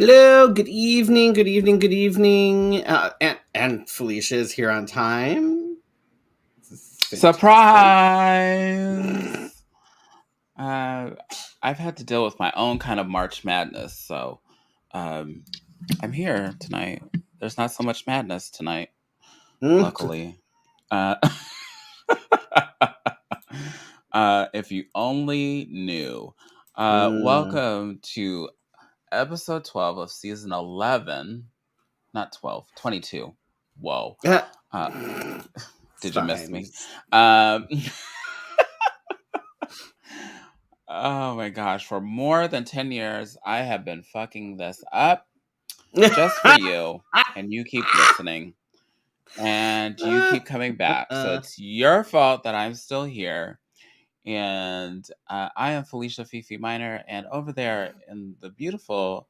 Hello, good evening, good evening, good evening. And Felicia is here on time. This is fantastic. Surprise! Uh, I've had to deal with my own kind of March Madness, so um, I'm here tonight. There's not so much madness tonight, Mm, luckily. Uh, if you only knew. mm. Welcome to episode 12 of season 11. Not 12, 22. Whoa. Yeah. Uh, It's did you miss me? fine. Um, Oh my gosh, for more than 10 years, I have been fucking this up just for you. And you keep listening and you keep coming back. So it's your fault that I'm still here. And I am Felicia Fefe Minor. And over there in the beautiful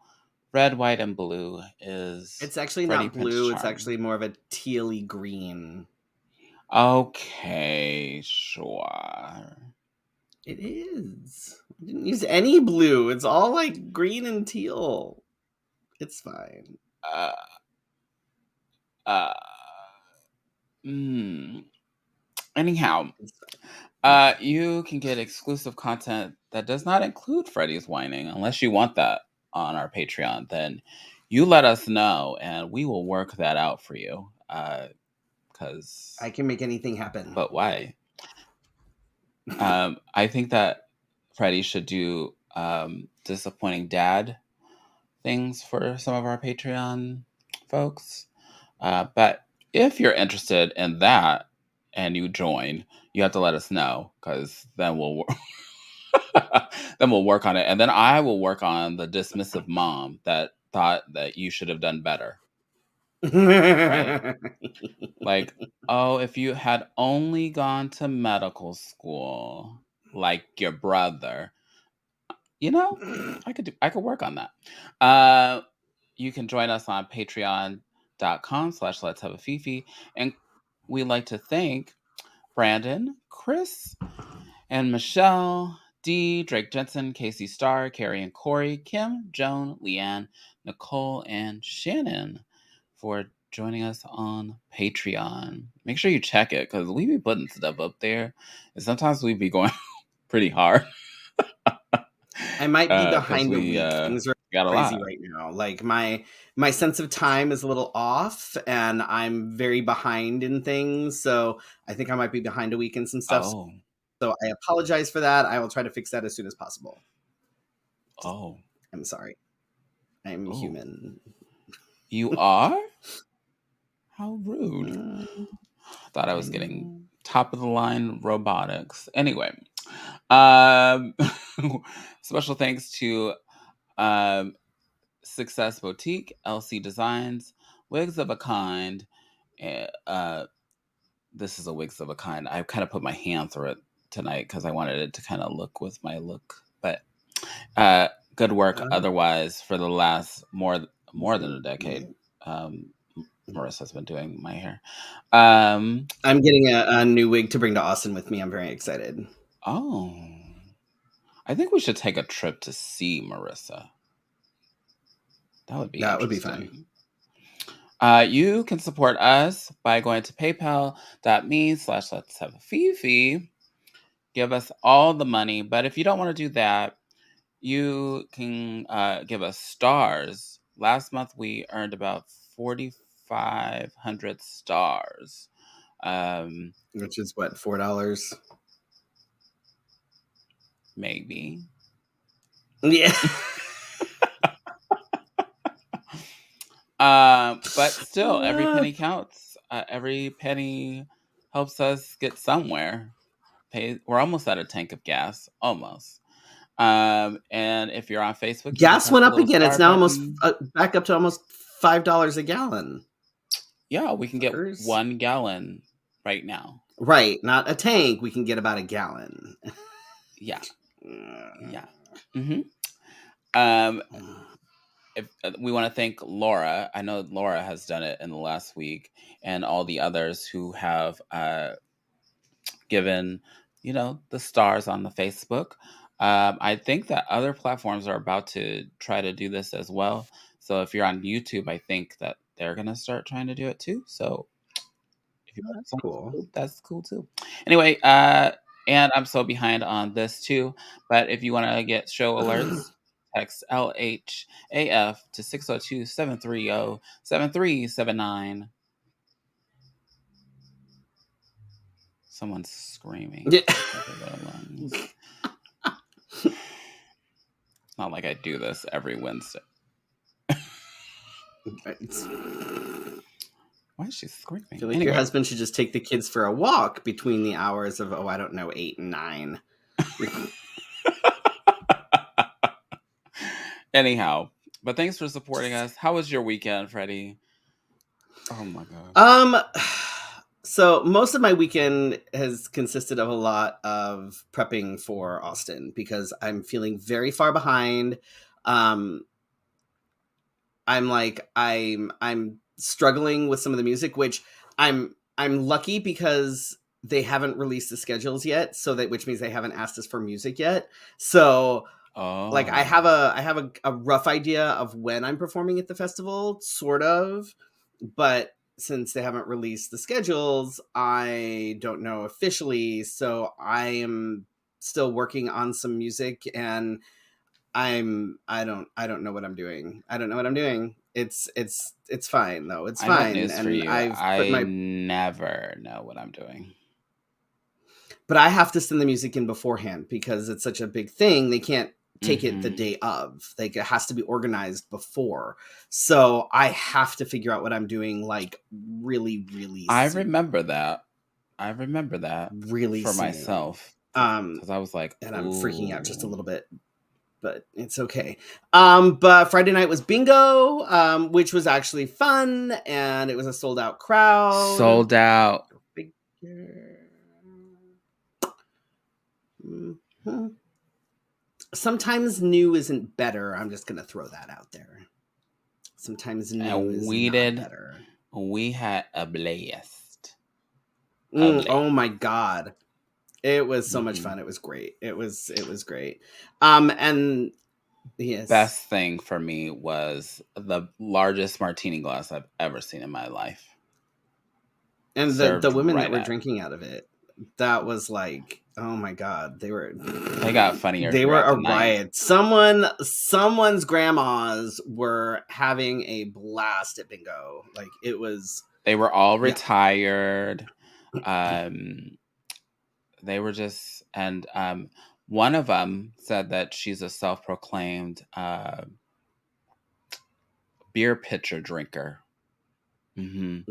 red, white, and blue is It's actually Freddy not Prinze blue, it's Charming. actually more of a tealy green. Okay, sure. It is. I didn't use any blue. It's all like green and teal. It's fine. Uh, uh, mm. Anyhow, It's fine. you can get exclusive content that does not include Freddy's whining, unless you want that on our Patreon. Then you let us know, and we will work that out for you. I Because, can make anything happen. but why? I think that Freddy should do disappointing dad things for some of our Patreon folks. But if you're interested in that and you join, you have to let us know because then we'll then we'll work on it, and then I will work on the dismissive mom that thought that you should have done better, right? Like, oh, if you had only gone to medical school like your brother, you know, I could work on that. You can join us on patreon.com/let's have a fifi, and we'd like to thank Brandon, Chris, and Michelle, Dee, Drake Jensen, Casey Starr, Carrie and Corey, Kim, Joan, Leanne, Nicole, and Shannon for joining us on Patreon. Make sure you check it because we be putting stuff up there, and sometimes we be going pretty hard I might be because behind a we week. Things are got a crazy lot. right now. Like my sense of time is a little off and I'm very behind in things. So I think I might be behind a week in some stuff. Oh, So I apologize for that. I will try to fix that as soon as possible. oh, I'm sorry. I'm oh. human. You are? How rude. Mm, Thought I I was getting know. top of the line robotics. Anyway, um, special thanks to um, Success Boutique, LC Designs, Wigs of a Kind. This is a Wigs of a Kind. I kind of put my hand through it tonight because I wanted it to kind of look with my look. But uh, good work Uh, otherwise for the last more than a decade. Um, Marissa's been doing my hair. Um, I'm getting a new wig to bring to Austin with me. I'm very excited. oh, I think we should take a trip to see Marissa. That would be That would be fun. interesting. You can support us by going to paypal.me/let's have a Fifi. Give us all the money. But if you don't want to do that, you can give us stars. Last month we earned about 4,500 stars. Um, Which is what, $4? maybe. Yeah. But still, every penny counts. Every penny helps us get somewhere. We're almost out of tank of gas, almost. And if you're on Facebook, you can Gas touch went the up little again. It's star now almost button. back up to almost $5 a gallon. Yeah, we can get Fuckers. 1 gallon right now. Right, not a tank. We can get about a gallon. Yeah, yeah. hmm Um, if we want to thank Laura, I know Laura has done it in the last week, and all the others who have given, the stars on the Facebook. I think that other platforms are about to try to do this as well. So if you're on YouTube, I think that they're gonna start trying to do it too. So if you Oh, like that's something cool. cool, that's cool too. Anyway, and I'm so behind on this too. But if you want to get show alerts, text LHAF to 602-730-7379. Someone's screaming Yeah. at the top of their lungs. It's not like I do this every Wednesday. Why is she I screaming? feel like your Anyway. husband should just take the kids for a walk between the hours of, oh, I don't know, 8 and 9. Anyhow, but thanks for supporting us. How was your weekend, Freddie? Oh my god. Um, so most of my weekend has consisted of a lot of prepping for Austin because I'm feeling very far behind. Um, I'm struggling with some of the music, which I'm lucky because they haven't released the schedules yet, so that which means they haven't asked us for music yet. So like I have Oh. a rough idea of when I'm performing at the festival, sort of, but since they haven't released the schedules, I don't know officially. So I am still working on some music, and I don't know what I'm doing. I don't know what I'm doing. It's fine though. It's I got fine, news for and you. I've put I my never know what I'm doing. but I have to send the music in beforehand because it's such a big thing. They can't take it the Mm-hmm. day of. Like it has to be organized before. So I have to figure out what I'm doing like really, really I soon. remember that. I remember that Really for soon. myself. Um, Because I was like, and I'm freaking out just a ooh. little bit, but it's okay. But Friday night was bingo, which was actually fun, and it was a sold out crowd. Sold out. Big. Mhm. Sometimes new isn't better. I'm just gonna throw that out there. Sometimes new And is we not did. better. We had a blast. A Oh my blast. god. It was so much Mm-hmm. fun. It was great. It was great. And yes. Best thing for me was the largest martini glass I've ever seen in my life. And the Served women that right were at. drinking out of it, that was like, oh my god, They got funnier they were throughout a the night. riot. Someone's grandmas were having a blast at bingo. Like it was, They were all yeah. retired. Um, they were just, and one of them said that she's a self-proclaimed beer pitcher drinker. Hmm.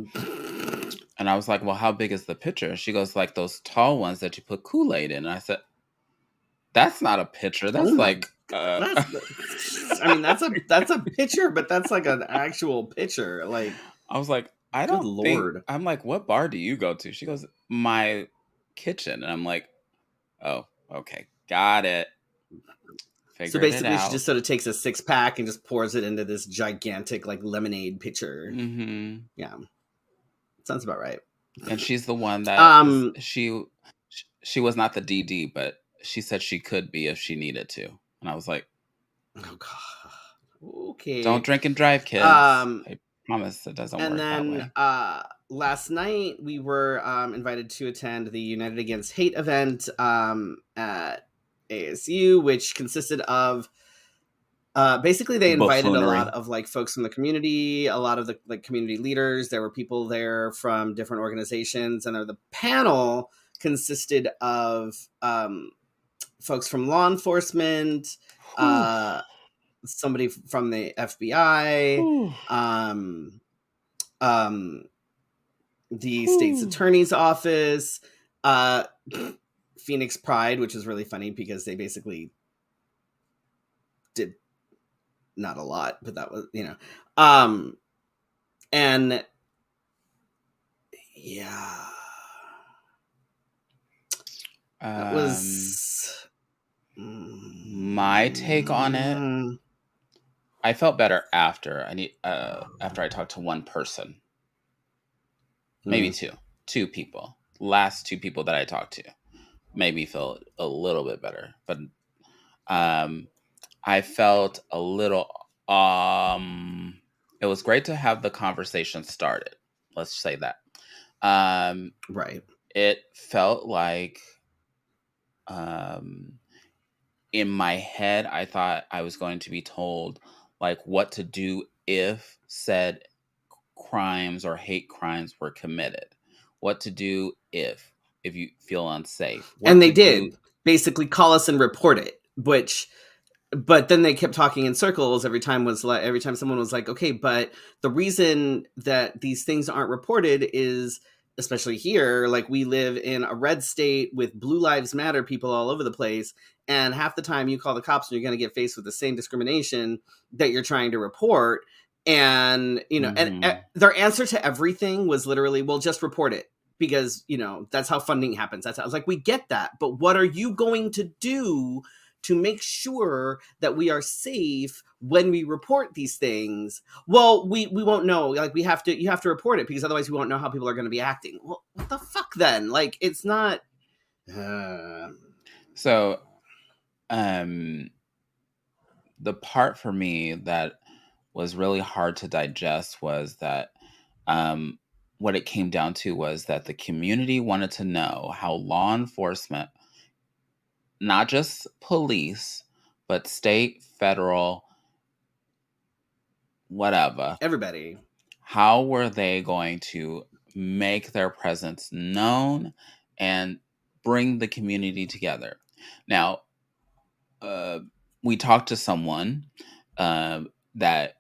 And I was like, well, how big is the pitcher? She goes, like those tall ones that you put Kool-Aid in. And I said, that's not a pitcher. Oh That's my like, god, I mean, that's a pitcher, but that's like an actual pitcher. Like, I was like, I good don't think, lord. I'm like, what bar do you go to? She goes, my kitchen. And I'm like, oh, okay. Got it. So Figured it basically, she out. just sort of takes a 6 pack and just pours it into this gigantic like lemonade pitcher. Hmm. Yeah, sounds about right. And she's the one that Um. she was not the DD, but she said she could be if she needed to. And I was like, Oh god. don't Okay. drink and drive, kids. Um. I promise it doesn't And work that then way. last night we were invited to attend the United Against Hate event at ASU, which consisted of basically they invited a lot Buffoonery. of like folks from the community, a lot of the like community leaders. There were people there from different organizations, and the panel consisted of folks from law enforcement, Whew. uh, somebody from the FBI, Whew. um, um, the state's Whew. attorney's office, uh, Phoenix Pride, which is really funny because they basically did not a lot, but that was, and yeah, that Um, was my take on it, mm, I felt better after I talked to one person, maybe mm, two people. Last two people that I talked to made me feel a little bit better, but I felt a little it was great to have the conversation started. Let's say that. Um Right. it felt like um in my head I thought I was going to be told like what to do if said crimes or hate crimes were committed. What to do if you feel unsafe. What And they to do. did basically call us and report it, which but then they kept talking in circles every time someone was like, okay, but the reason that these things aren't reported is, especially here, like we live in a red state with blue lives matter people all over the place, and half the time you call the cops and you're going to get faced with the same discrimination that you're trying to report. And Mhm. their answer to everything was literally, well, just report it, because that's how funding happens. That's how, I was like, we get that, but what are you going to do to make sure that we are safe when we report these things? Well, we won't know. Like, you have to report it, because otherwise we won't know how people are going to be acting. Well, what the fuck then? Like, it's not. Uh, So, um the part for me that was really hard to digest was that um what it came down to was that the community wanted to know how law enforcement, not just police, but state, federal, whatever, Everybody. how were they going to make their presence known and bring the community together? Now, uh, we talked to someone that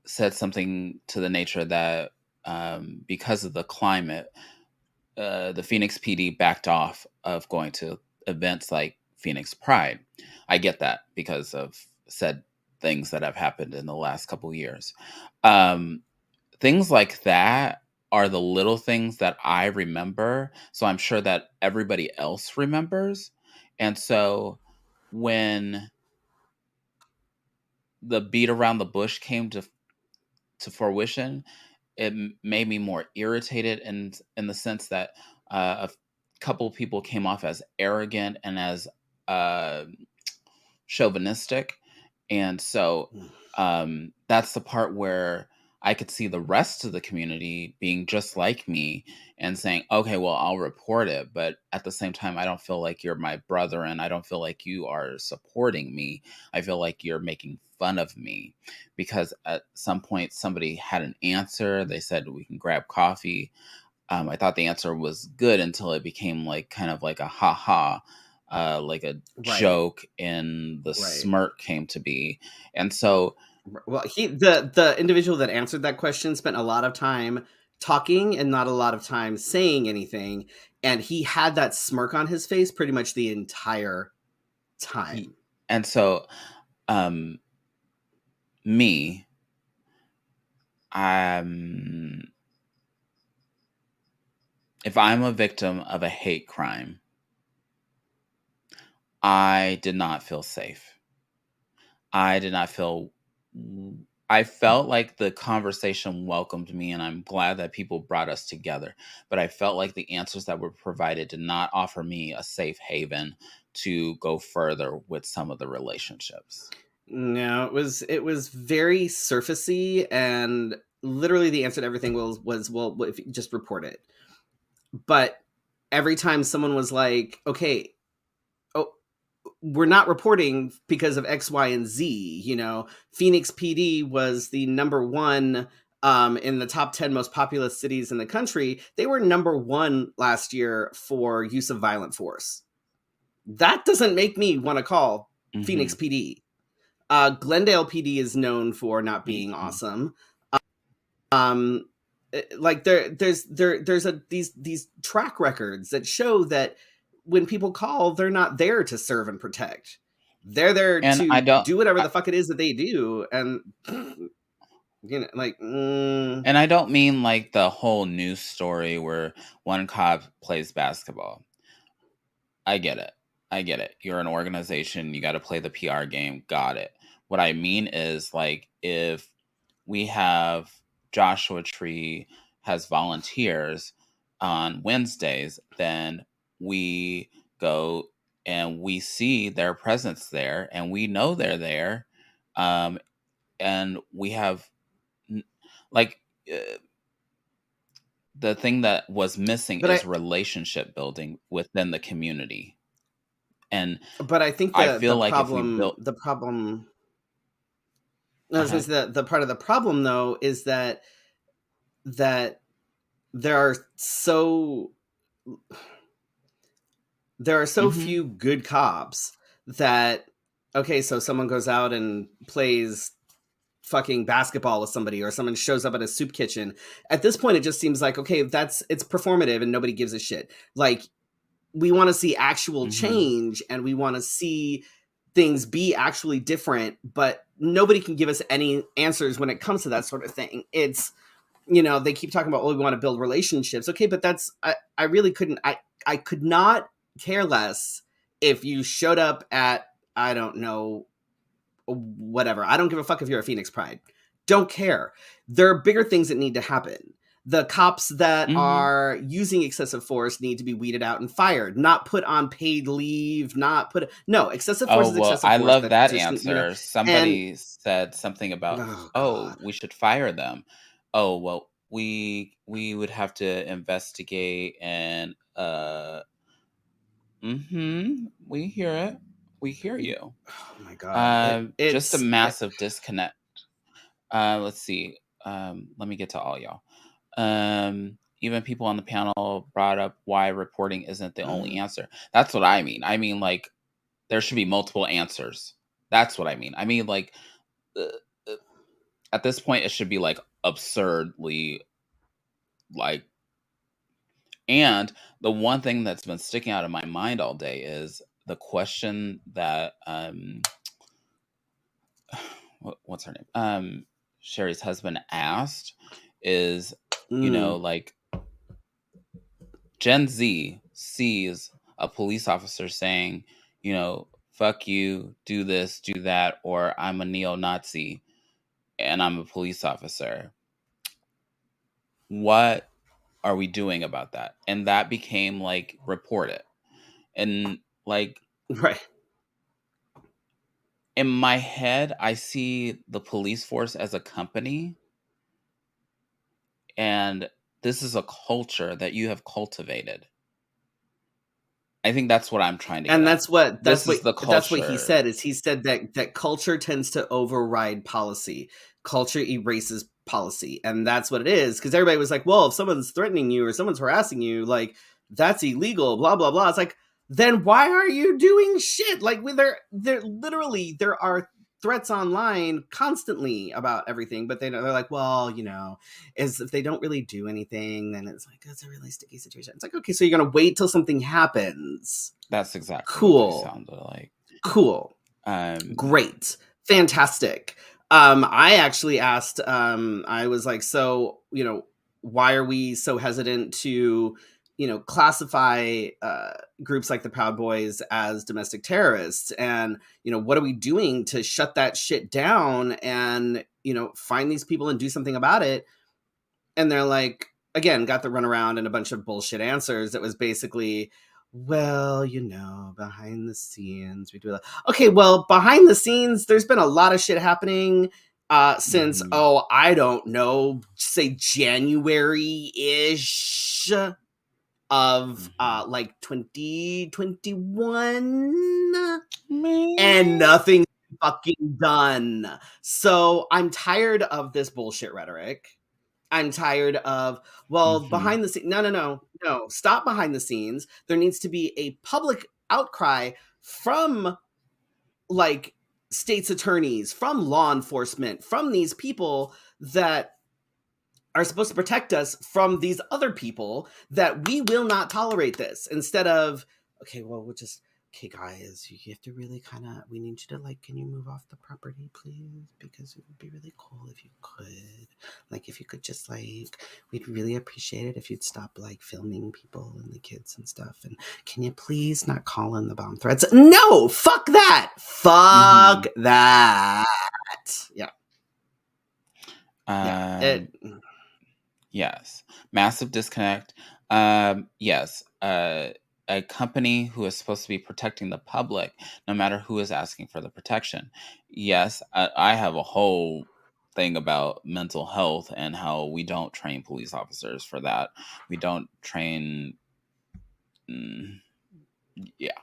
said something to the nature that because of the climate, the Phoenix PD backed off of going to events like Phoenix Pride. I get that because of said things that have happened in the last couple years. Um, Things like that are the little things that I remember. So I'm sure that everybody else remembers. And so when the beat around the bush came to fruition, it made me more irritated in the sense that a couple of people came off as arrogant and as uh, chauvinistic. And so that's the part where I could see the rest of the community being just like me and saying, okay, well, I'll report it. But at the same time, I don't feel like you're my brother and I don't feel like you are supporting me. I feel like you're making fun of me because at some point somebody had an answer. They said, we can grab coffee. I thought the answer was good until it became like kind of like a ha ha, like a Right. joke, and the Right. smirk came to be. And so, Well, the individual that answered that question spent a lot of time talking and not a lot of time saying anything, and he had that smirk on his face pretty much the entire he, time. and so, um, me, um, if I'm a victim of a hate crime, I did not feel safe. I did not feel I felt like the conversation welcomed me, and I'm glad that people brought us together. But I felt like the answers that were provided did not offer me a safe haven to go further with some of the relationships. No, it was very surfacey, and literally the answer to everything was, well, if you just report it. But every time someone was like, okay, oh, we're not reporting because of X, Y, and Z. Phoenix PD was the number one in the top 10 most populous cities in the country. They were number one last year for use of violent force. That doesn't make me want to call Phoenix Hmm. PD. Glendale PD is known for not being Hmm. awesome. Um, like there's these track records that show that when people call, they're not there to serve and protect. They're there And I to don't. do whatever I, the fuck it is that they do, and like, and I don't mean like the whole news story where one cop plays basketball. I get it. I get it. You're an organization. You got to play the PR game. Got it. What I mean is, like, if we have Joshua Tree has volunteers on Wednesdays, then we go and we see their presence there, and we know they're there, and we have like the thing that was missing But is relationship building within the community. And I think I the feel like if we built the problem I was gonna uh-huh. say the part of the problem though is that that there are so there are so Mhm. few good cops that okay, so someone goes out and plays fucking basketball with somebody or someone shows up at a soup kitchen. At this point it just seems like okay, it's performative and nobody gives a shit. Like we want to see actual Mhm. change and we want to see things be actually different, but nobody can give us any answers when it comes to that sort of thing. It's they keep talking about, oh, we want to build relationships. Okay, but I really couldn't I could not care less if you showed up at, I don't know, whatever. I don't give a fuck if you're a Phoenix Pride. Don't care. There are bigger things that need to happen. The cops that Mhm. are using excessive force need to be weeded out and fired, not put on paid leave, not put no, excessive force Oh, is well, excessive I force love that that just, answer. and Somebody said something about, oh "Oh, god. we should fire them." Oh, well, we would have to investigate and we hear it. We hear you. Oh my god. Just a massive disconnect. Let's see. Let me get to all y'all. Even people on the panel brought up why reporting isn't the only answer. That's what I mean. I mean, like, there should be multiple answers. That's what I mean. I mean, like, uh, uh, at this point, it should be like absurdly like. And the one thing that's been sticking out of my mind all day is the question that what's her name? Sherry's husband asked is, Mm, like Gen Z sees a police officer saying, fuck you, do this, do that, or I'm a neo Nazi and I'm a police officer. What are we doing about that? And that became like reported. And like right. in my head, I see the police force as a company, and this is a culture that you have cultivated. I think that's what I'm trying to get And at. This is the that's what he culture. said is he said that culture tends to override policy. Culture erases policy, and that's what it is, because everybody was like, well, if someone's threatening you or someone's harassing you, like, that's illegal, blah blah blah. It's like, then why are you doing shit? Like, there literally there are threats online constantly about everything, but they're like, well, is if they don't really do anything, then it's like that's a really sticky situation. It's like, okay, so you're gonna wait till something happens. That's exactly what they Cool. sounded like. Cool. Um, Great. Fantastic. I actually asked, I was like, so, why are we so hesitant to, classify groups like the Proud Boys as domestic terrorists? And, what are we doing to shut that shit down and, find these people and do something about it? And they're like, again, got the runaround and a bunch of bullshit answers. That was basically, well, behind the scenes, we do that. Okay, well, behind the scenes, there's been a lot of shit happening since, mhm, oh, I don't know, say January ish of mhm. like 2021, and Man. nothing's fucking done. So I'm tired of this bullshit rhetoric. I'm tired of, well, Mhm, behind the scenes. No, no, no, no. Stop behind the scenes. There needs to be a public outcry from like states' attorneys, from law enforcement, from these people that are supposed to protect us from these other people, that we will not tolerate this. Instead of, okay, well, we'll just, okay, guys, you have to really kind of, we need you to like, can you move off the property, please? Because it would be really cool if you could. Like, if you could just like, we'd really appreciate it if you'd stop like filming people and the kids and stuff. And can you please not call in the bomb threats? No, fuck that. Fuck mhm. that. Yeah. Yeah. Um, yes. Massive disconnect. Yes. a company who is supposed to be protecting the public, no matter who is asking for the protection. Yes, I have a whole thing about mental health and how we don't train police officers for that. We don't train. mm, yeah.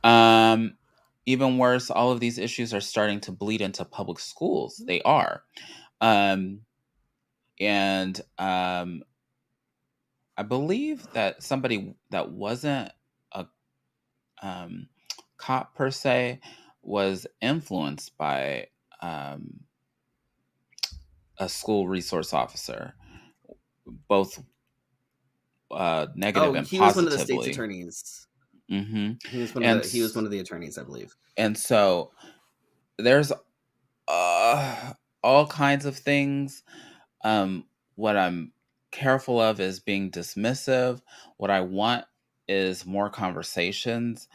Um, Even worse, all of these issues are starting to bleed into public schools. They are. Um, and I believe that somebody that wasn't a um, cop per se was influenced by um, a school resource officer, both negative Oh, and he was one of the state's positively. attorneys. Hmm. He was one of the attorneys, I believe. And so there's all kinds of things. What I'm careful of is being dismissive. What I want is more conversations.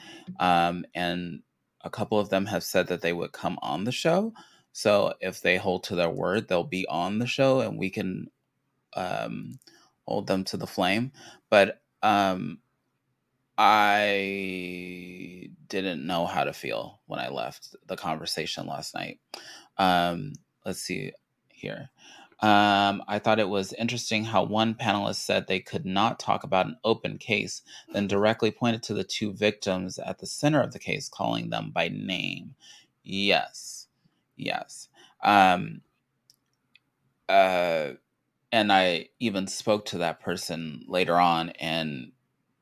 And a couple of them have said that they would come on the show. So if they hold to their word, they'll be on the show and we can um, hold them to the flame. But I didn't know how to feel when I left the conversation last night. Um, let's see here. I thought it was interesting how one panelist said they could not talk about an open case, then directly pointed to the two victims at the center of the case, calling them by name. Yes. Yes. Um, uh, and I even spoke to that person later on, and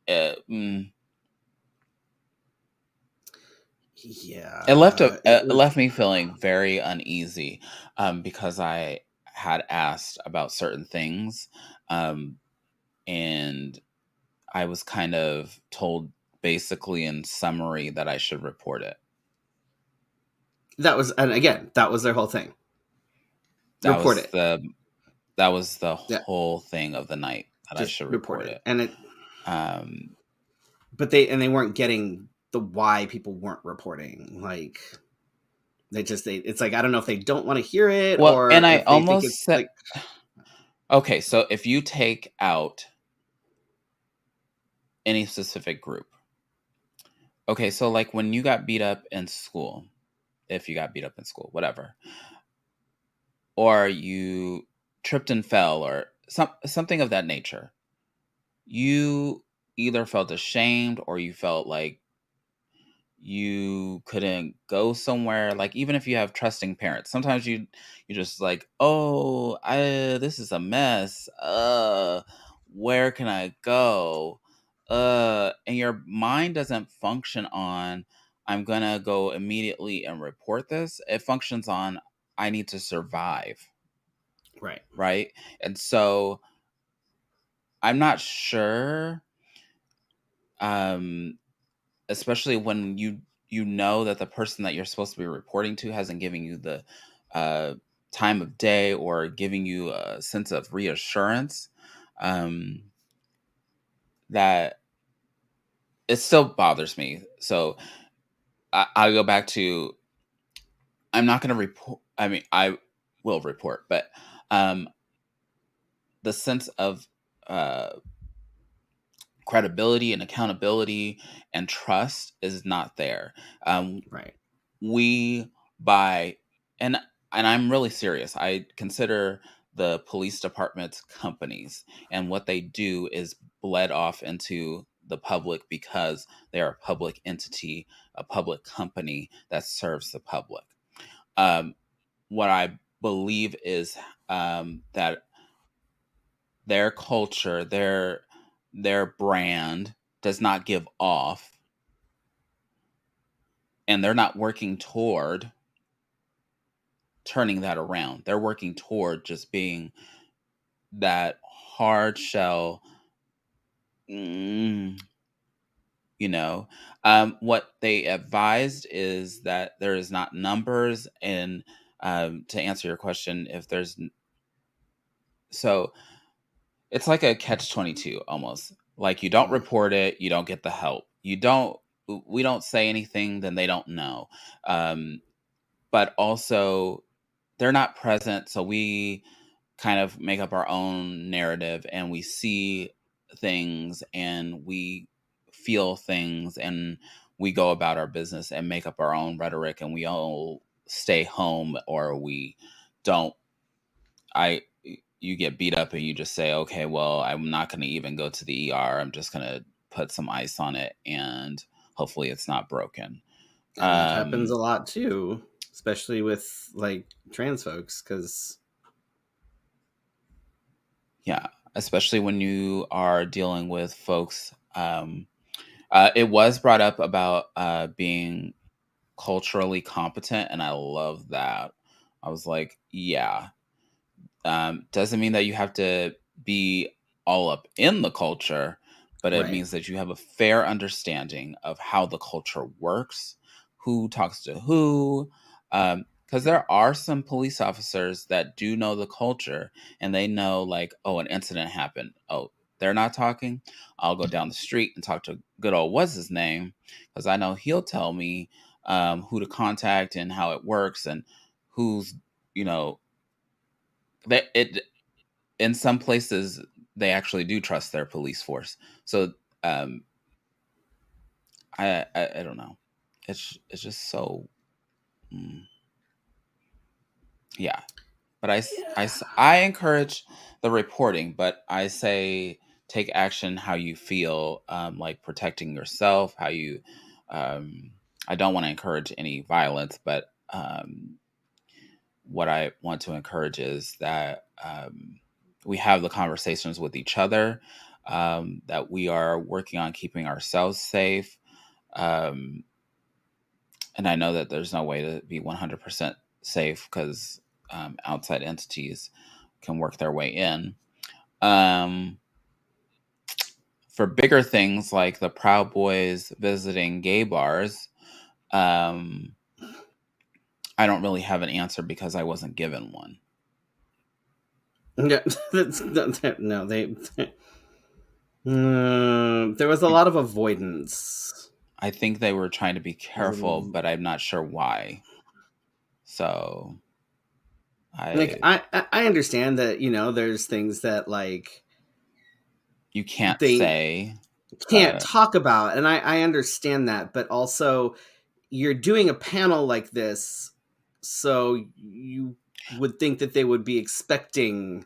uh, mm, Yeah, it it was. left me feeling very uneasy, because I had asked about certain things, um, and I was kind of told basically in summary that I should report it. That was, and again, that was their whole thing. That Report was it. the that was the Yeah, whole thing of the night, that I just should report report it. it. And it, Um, but they weren't getting the why people weren't reporting. Like it's like I don't know if they don't want to hear it well, or and I if they think almost it's said, like okay, so if you take out any specific group, okay, so like when you got beat up in school, if you got beat up in school, whatever, or you tripped and fell, or something of that nature, you either felt ashamed or you felt like you couldn't go somewhere. Like, even if you have trusting parents, sometimes you just like, oh, I this is a mess, where can I go, and your mind doesn't function on, I'm gonna go immediately and report this. It functions on, I need to survive. right. Right. And so I'm not sure, um especially when you know that the person that you're supposed to be reporting to hasn't given you the uh, time of day or giving you a sense of reassurance, um, that it still bothers me. So I go back to, I'm not going to report. I mean, I will report, but um, the sense of uh, credibility and accountability and trust is not there. Right. We buy, and I'm really serious. I consider the police departments companies, and what they do is bled off into the public because they are a public entity, a public company that serves the public. Um, what I believe is, that their culture, their brand does not give off, and they're not working toward turning that around. They're working toward just being that hard shell. mm, you know, what they advised is that there is not numbers, and to answer your question, if there's so it's like a catch 22 almost. Like, you don't Mm, report it, you don't get the help. You don't We don't say anything, then they don't know. Um, but also, they're not present, so we kind of make up our own narrative, and we see things, and we feel things and we go about our business and make up our own rhetoric, and we all stay home, or we don't. I You get beat up and you just say, okay, well, I'm not going to even go to the ER. I'm just going to put some ice on it and hopefully it's not broken. And that happens Um, a lot too, especially with like trans folks, because yeah, especially when you are dealing with folks. It was brought up about being culturally competent, and I love that. I was like, yeah, doesn't mean that you have to be all up in the culture, but it right, means that you have a fair understanding of how the culture works, who talks to who. Because there are some police officers that do know the culture and they know, like, oh, an incident happened. Oh, they're not talking. I'll go down the street and talk to good old what's his name, because I know he'll tell me who to contact and how it works and who's, you know, that it in some places they actually do trust their police force. So um, I don't know. It's just so mm, yeah. But yeah, I encourage the reporting, but I say take action how you feel, like protecting yourself, how you. Um, I don't want to encourage any violence, but what I want to encourage is that we have the conversations with each other, that we are working on keeping ourselves safe. Um, and I know that there's no way to be 100% safe because outside entities can work their way in. Um, for bigger things like the Proud Boys visiting gay bars, um, I don't really have an answer because I wasn't given one. yeah. No, they. There was a lot of avoidance. I think they were trying to be There's a careful, but I'm not sure why. So like I I understand that there's things that like you can't they say, can't but talk about, and I understand that, but also you're doing a panel like this, so you would think that they would be expecting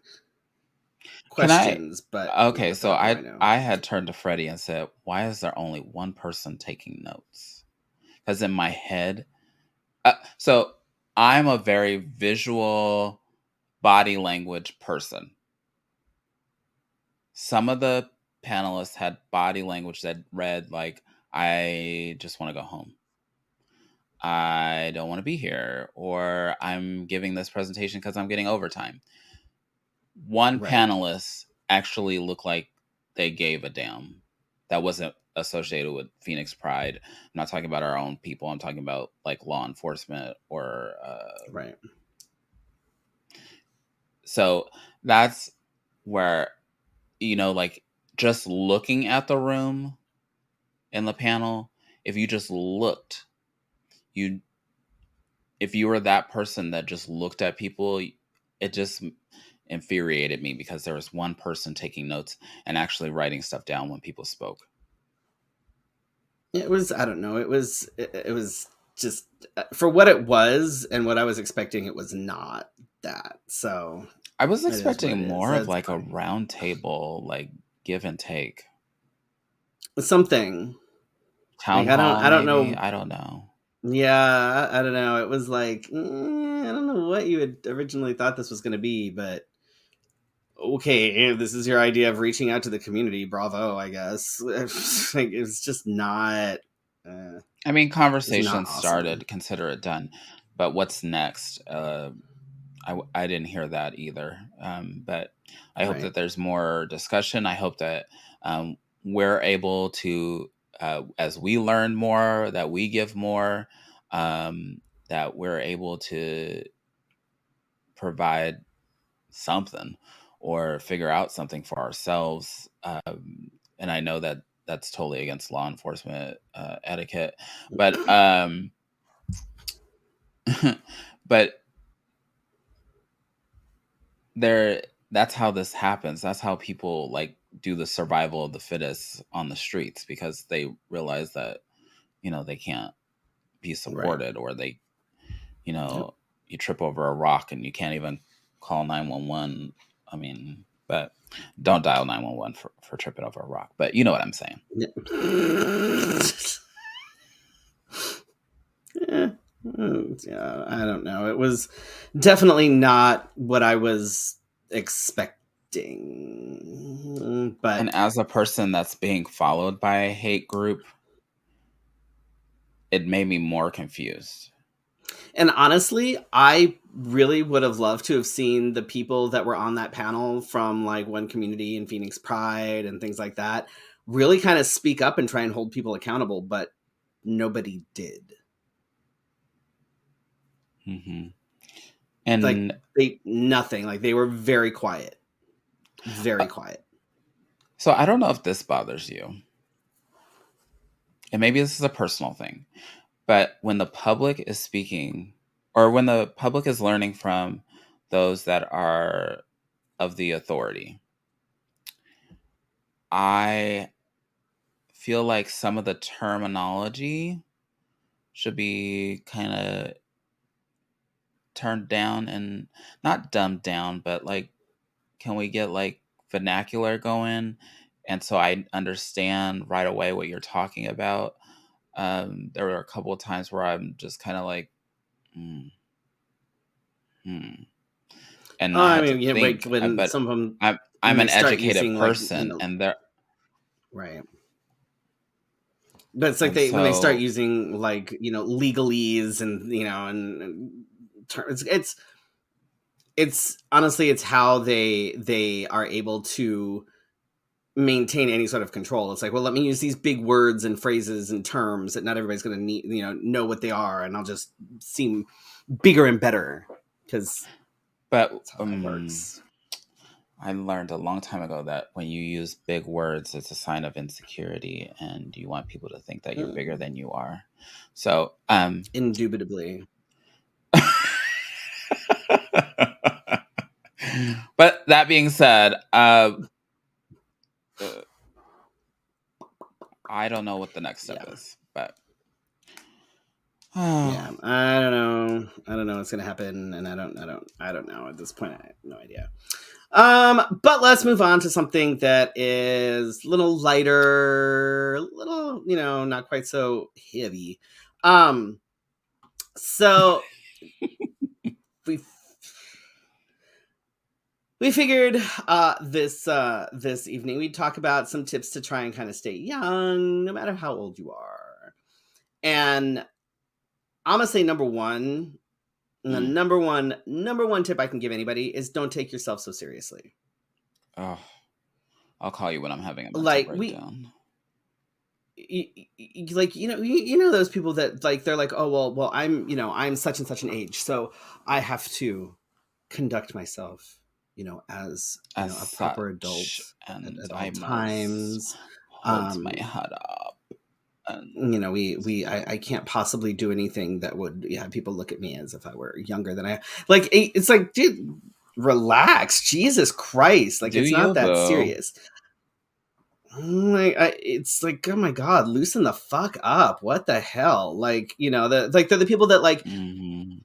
can I? questions, but Okay, what the so hell do I know? I had turned to Freddie and said, "Why is there only one person taking notes?" Because in my head, so I'm a very visual body language person. Some of the panelists had body language that read like, "I just want to go home. I don't want to be here," or "I'm giving this presentation because I'm getting overtime." One Right. panelist actually looked like they gave a damn. That wasn't associated with Phoenix Pride. I'm not talking about our own people. I'm talking about like law enforcement or Right. so that's where, like, just looking at the room in the panel, if you just looked, you if you were that person that just looked at people, it just infuriated me because there was one person taking notes and actually writing stuff down when people spoke. It was, I don't know, it was just for what it was and what I was expecting, it was not that. So I was it is what it expecting is. more of That's like a fine. round table, like give and take. Something like Town I hall, don't maybe? know. I don't know. Yeah, I don't know. It was like I don't know what you had originally thought this was going to be, but okay, this is your idea of reaching out to the community. Bravo, I guess. Like, it's just not. Uh, I mean, it's not conversation awesome, started, consider it done. But what's next? I didn't hear that either. But I hope right? that there's more discussion. I hope that we're able to, as we learn more, that we give more, that we're able to provide something or figure out something for ourselves. And I know that that's totally against law enforcement etiquette, but but there that's how this happens. That's how people like do the survival of the fittest on the streets because they realize that, they can't be Right. supported, or they, Yep. you trip over a rock and you can't even call 911. I mean, but don't dial 911 for tripping over a rock. But you know what I'm saying. Yeah. Yeah, I don't know. It was definitely not what I was expecting. And But as a person that's being followed by a hate group, it made me more confused. and honestly, I really would have loved to have seen the people that were on that panel from like One Community and Phoenix Pride and things like that really kind of speak up and try and hold people accountable, but nobody did. Mm-hmm. Like And they nothing. Like they were very quiet. Very quiet. so I don't know if this bothers you, and maybe this is a personal thing, but when the public is speaking, or when the public is learning from those that are of the authority, I feel like some of the terminology should be kind of turned down and not dumbed down, but like, can we get like vernacular going? And so I understand right away what you're talking about. There were a couple of times where I'm just kind of like, hmm, hmm. And I I had to mean, yeah, like think, when but some of them I'm when they an start educated using like person, and there, right. But it's like and they when they start so, using like legalese and and it's honestly it's how they are able to maintain any sort of control. It's like, well, let me use these big words and phrases and terms that not everybody's going to need, know what they are, and I'll just seem bigger and better because but that's how that works. I learned a long time ago that when you use big words, it's a sign of insecurity, and you want people to think that you're bigger Mm, than you are. So, indubitably. but that being said, uh, I don't know what the next step Yeah. is, but Yeah, I don't know what's gonna happen, and I don't know at this point. I have no idea. But let's move on to something that is a little lighter, a little, not quite so heavy. Um, so we we figured this evening we'd talk about some tips to try and kind of stay young, no matter how old you are. And I'm gonna say number one. The mm, number one tip I can give anybody is don't take yourself so seriously. oh, I'll call you when I'm having a mental Like we breakdown. like those people that like they're like, oh well I'm such and such an age, so I have to conduct myself as As a proper adult such, and at I all must times. hold my um head up. And I can't possibly do anything that would have people look at me as if I were younger than I like. It's like, dude, relax, Jesus Christ, like do it's not you, that boo? serious. Like it's like, oh my god, loosen the fuck up. What the hell? Like they're the people that Hmm.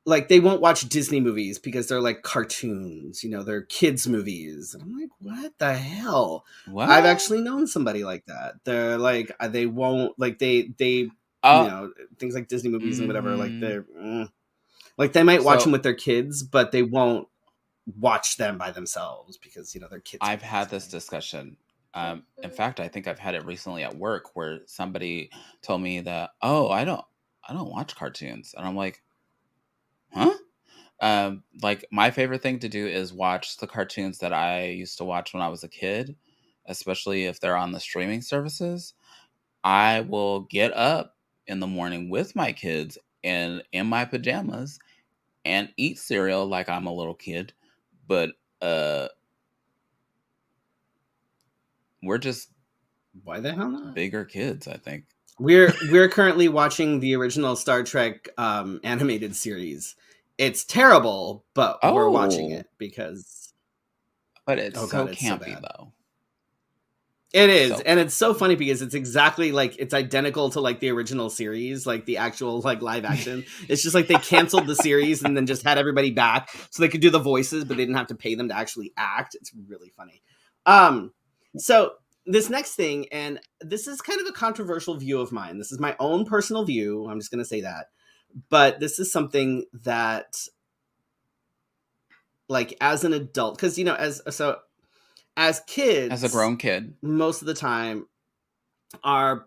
like they won't watch Disney movies because they're like cartoons, they're kids movies. And I'm like, what the hell? I've What? actually known somebody like that. They're like they won't like they Oh, things like Disney movies and whatever, like hmm. they're like they might watch them So with their kids, but they won't watch them by themselves because they're kids I've movies, had this discussion. In fact, I think I've had it recently at work where somebody told me that, oh, I don't watch cartoons, and I'm like, huh? Like my favorite thing to do is watch the cartoons that I used to watch when I was a kid, especially if they're on the streaming services. I will get up in the morning with my kids and in my pajamas and eat cereal like I'm a little kid, but uh we're just why the hell not? bigger kids, I think. We're currently watching the original Star Trek animated series. It's terrible, but we're watching Oh, it because but it's oh so god, it's so campy bad. though. It is, So and it's so funny because it's exactly like it's identical to like the original series, like the actual like live action. It's just like they canceled the series and then just had everybody back so they could do the voices, but they didn't have to pay them to actually act. It's really funny. Um, so this next thing, and this is kind of a controversial view of mine. This is my own personal view. I'm just going to say that, but this is something that, like, as an adult, because as as a kids, grown kid, most of the time our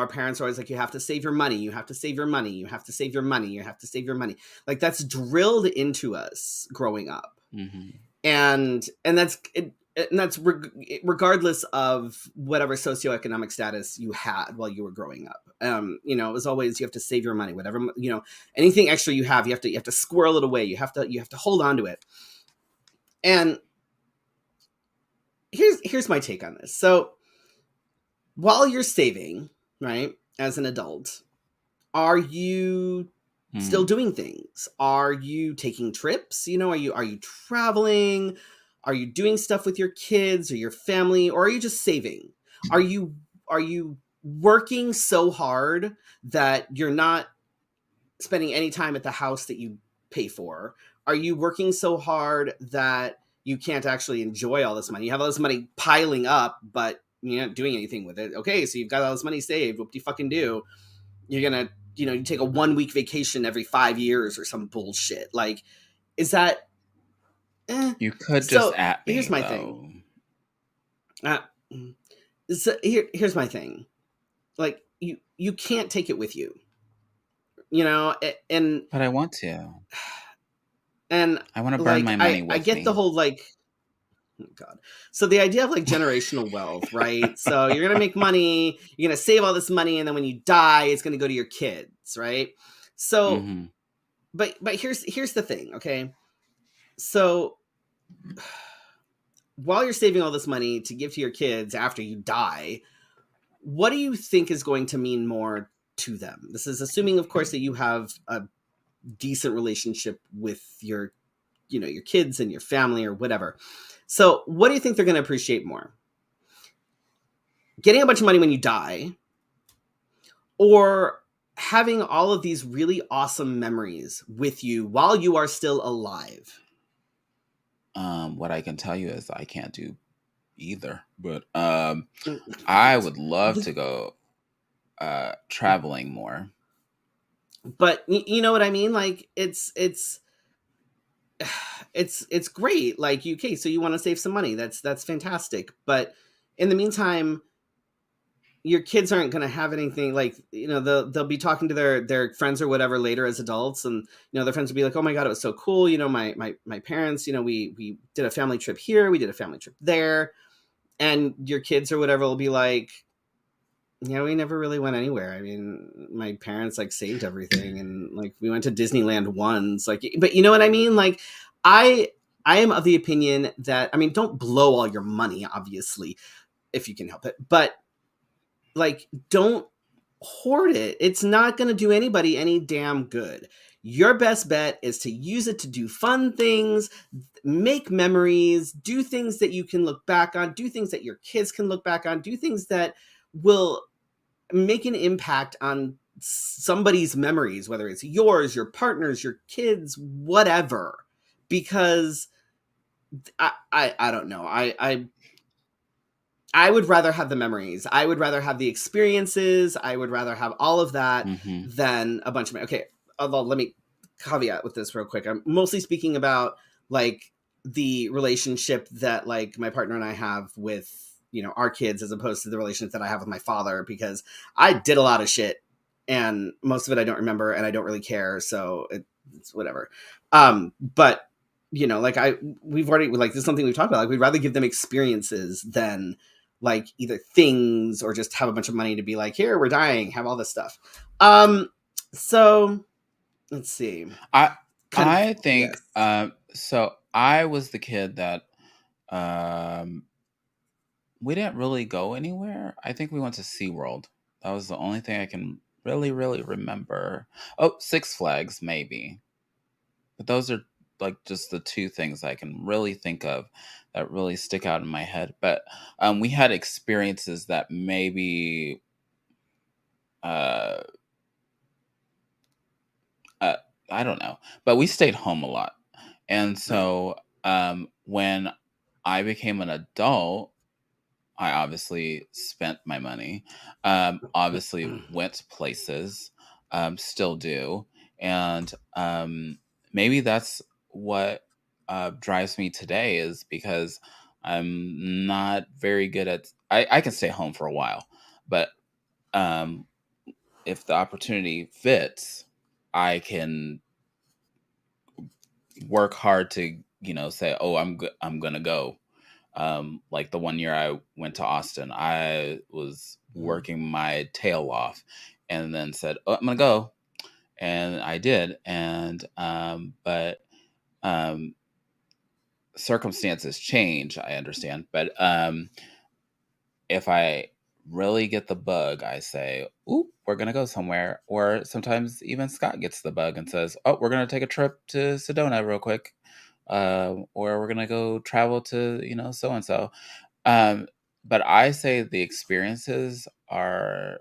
parents are always like, you have to save your money, you have to save your money, you have to save your money, you have to save your money. Like, that's drilled into us growing up. mm-hmm. And that's it, and that's regardless of whatever socioeconomic status you had while you were growing up. It was always, you have to save your money, whatever, anything extra you have to squirrel it away, you have to hold on to it. And here's my take on this. So while you're saving, right, as an adult, are you still Mm. doing things? Are you taking trips? Are you traveling? Are you doing stuff with your kids or your family, or are you just saving? Are you working so hard that you're not spending any time at the house that you pay for? Are you working so hard that you can't actually enjoy all this money? You have all this money piling up, but you're not doing anything with it. Okay, so you've got all this money saved. What do you fucking do? You're gonna, you take a 1 week vacation every 5 years or some bullshit. Like, is that? You could just So at here's me my thing. though, Uh, here's my thing. Like, you can't take it with you. And but I want to. and I want to burn like my money I with get the me. whole, like, oh God. So the idea of like generational wealth, right? So you're gonna make money, you're gonna save all this money, and then when you die, it's gonna go to your kids, right? So, Mm-hmm. but here's the thing, okay? So while you're saving all this money to give to your kids after you die, what do you think is going to mean more to them? This is assuming, of course, that you have a decent relationship with your kids and your family or whatever. So, what do you think they're going to appreciate more? Getting a bunch of money when you die, or having all of these really awesome memories with you while you are still alive? What I can tell you is I can't do either, but I Right. would love to go traveling more. But you know what I mean? Like, it's great. Like, okay, so you want to save some money. That's fantastic. But in the meantime, your kids aren't going to have anything, like, they'll be talking to their friends or whatever later as adults, and their friends will be like, oh my God, it was so cool, my parents, we did a family trip here, we did a family trip there. And your kids or whatever will be like, yeah, we never really went anywhere. I mean, my parents like saved everything, and like we went to Disneyland once. Like, but you know what I mean? Like, I I am of the opinion that, I mean, don't blow all your money, obviously, if you can help it, but like, don't hoard it. It's not going to do anybody any damn good. Your best bet is to use it to do fun things, make memories, do things that you can look back on, do things that your kids can look back on, do things that will make an impact on somebody's memories, whether it's yours, your partner's, your kids, whatever. Because I don't know. I would rather have the memories. I would rather have the experiences. I would rather have all of that Mm-hmm. than a bunch of money. Okay, although let me caveat with this real quick. I'm mostly speaking about, like, the relationship that, like, my partner and I have with, our kids, as opposed to the relationship that I have with my father, because I did a lot of shit and most of it I don't remember and I don't really care, so it's whatever. But like, we've already, like, this is something we've talked about. Like, we'd rather give them experiences than, like, either things or just have a bunch of money to be like, here, we're dying, have all this stuff. So let's see. I Kind of, I think yes. so. I was the kid that um, we didn't really go anywhere. I think we went to SeaWorld. That was the only thing I can really, really remember. Oh, Six Flags, maybe. But those are like just the two things I can really think of that really stick out in my head. But we had experiences that maybe uh, uh, I don't know, but we stayed home a lot. And Right. so when I became an adult, I obviously spent my money, obviously went places, still do. And maybe that's what drives me today, is because I'm not very good at, I can stay home for a while, but um, if the opportunity fits, I can work hard to, say, oh, I'm gonna go. Like the one year I went to Austin, I was working my tail off, and then said, oh, I'm gonna go, and I did. And but um circumstances change, I understand, but if I really get the bug, I say, "Ooh, we're gonna go somewhere." Or sometimes even Scott gets the bug and says, "Oh, we're gonna take a trip to Sedona real quick," or "We're gonna go travel to so and so." Um, but I say the experiences are,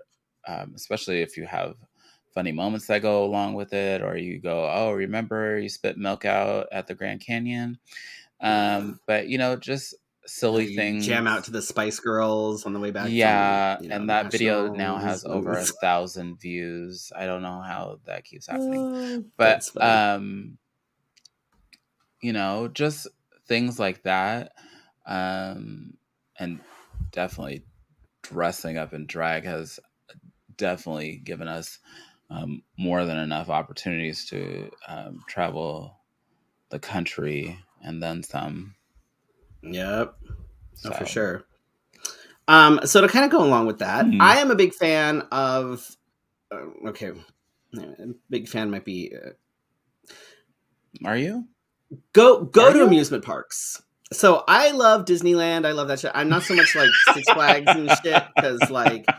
especially if you have funny moments that go along with it, or you go, "Oh, remember you spit milk out at the Grand Canyon?" But just Or silly you jam out things. to the Spice Girls on the way back from, Yeah, and that video now has nationals. over 1,000 views. I don't know how that keeps happening. Oh, But that's funny. just things like that. Um and definitely dressing up in drag has definitely given us more than enough opportunities to travel the country and then some. Yep. Oh, for So, sure. So to kind of go along with that, mhm. I am a big fan of. Okay, big fan might be Are you? go Are to you? amusement parks. So I love Disneyland. I love that shit. I'm not so much like Six Flags and shit because like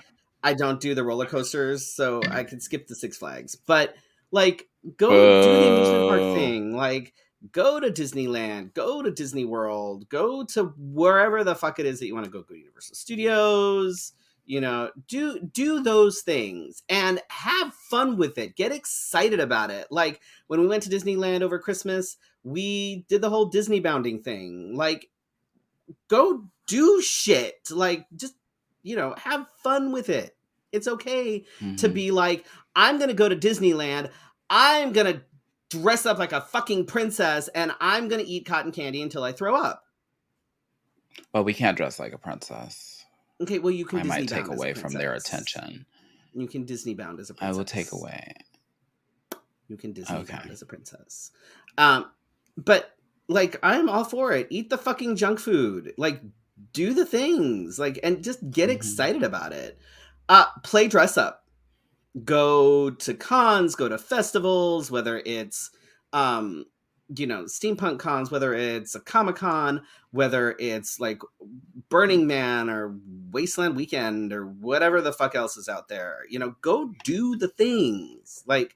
I don't do the roller coasters, so I could skip the Six Flags. But like, go do the amusement park Boo. thing. Like, go to Disneyland, go to Disney World, go to wherever the fuck it is that you want to go. Go to Universal Studios. Do those things and have fun with it. Get excited about it. Like when we went to Disneyland over Christmas, we did the whole Disney bounding thing. Like, go do shit. Like, just, have fun with it. It's okay to Hmm. be like, I'm going to go to Disneyland. I'm going to dress up like a fucking princess and I'm going to eat cotton candy until I throw up. But we can't dress like a princess. Okay, well, you can I Disney might take bound as a away from their princess. attention. You can Disney bound as a I will take princess. away. You can Disney bound Okay. as a princess. Um, but like I'm all for it. Eat the fucking junk food. Like do the things. Like and just get Hmm. excited about it. Play dress up. Go to cons, go to festivals, whether it's steampunk cons, whether it's a Comic Con, whether it's like Burning Man or Wasteland Weekend or whatever the fuck else is out there. Go do the things. Like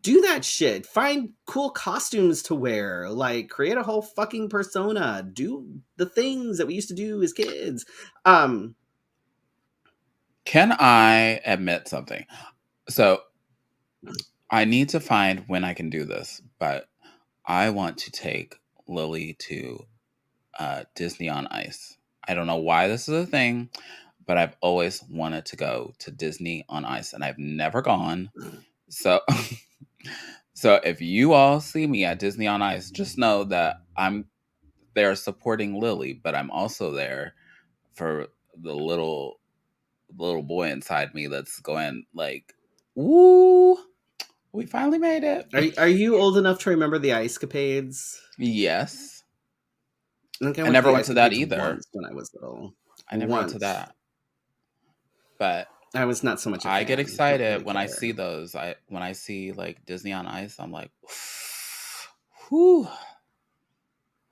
do that shit. Find cool costumes to wear. Like create a whole fucking persona. Do the things that we used to do as kids. Um, Can I admit something? So I need to find when I can do this, but I want to take Lily to Disney on Ice. I don't know why this is a thing, but I've always wanted to go to Disney on Ice, and I've never gone. So, so if you all see me at Disney on Ice, just know that I'm there supporting Lily, but I'm also there for the little boy inside me that's going like, "Woo, we finally made it." are you old enough to remember the ice capades? Yes, I think I I went to never the went ice to that capades either. once when I was little. I never went to Once. that, but I was not so much a I get fan. Didn't excited really when I see care. those. I When I see like Disney on Ice, I'm like, whew,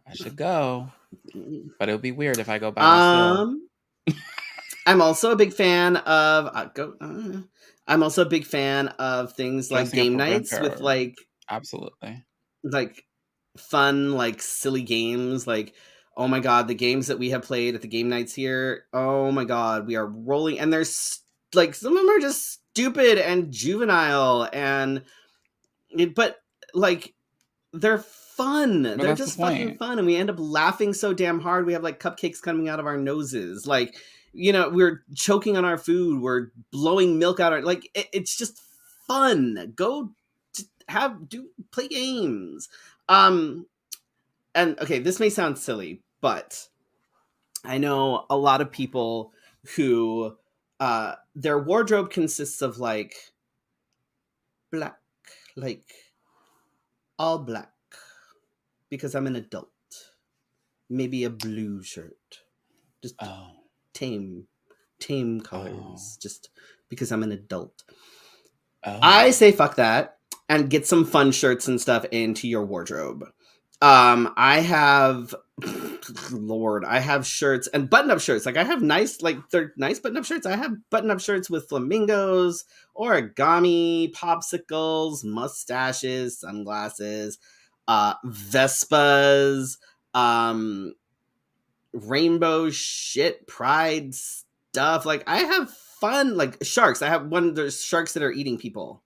I should go. But it would be weird if I go by myself. Um, I'm also a big fan of I'm also a big fan of things like Dressing up game for nights with grandpa, like absolutely. like fun, like silly games. Like, oh my god, the games that we have played at the game nights here. Oh my god, we are rolling, and there's like some of them are just stupid and juvenile, and but like they're fun. But They're that's the just fucking point. fun, and we end up laughing so damn hard. We have like cupcakes coming out of our noses, like we're choking on our food. We're blowing milk out our like. It's just fun. Go play games. Um, and okay, this may sound silly, but I know a lot of people who their wardrobe consists of like black, like all black, because I'm an adult. Maybe a blue shirt, just Oh, tame, tame oh, colors, just because I'm an adult. I oh. say fuck that and get some fun shirts and stuff into your wardrobe. I have Lord, I have shirts and button-up shirts. Like I have nice, like they're nice button-up shirts. I have button-up shirts with flamingos, origami, popsicles, mustaches, sunglasses, Vespas, um, rainbow shit, pride stuff. Like I have fun, like sharks. I have one. There's sharks that are eating people.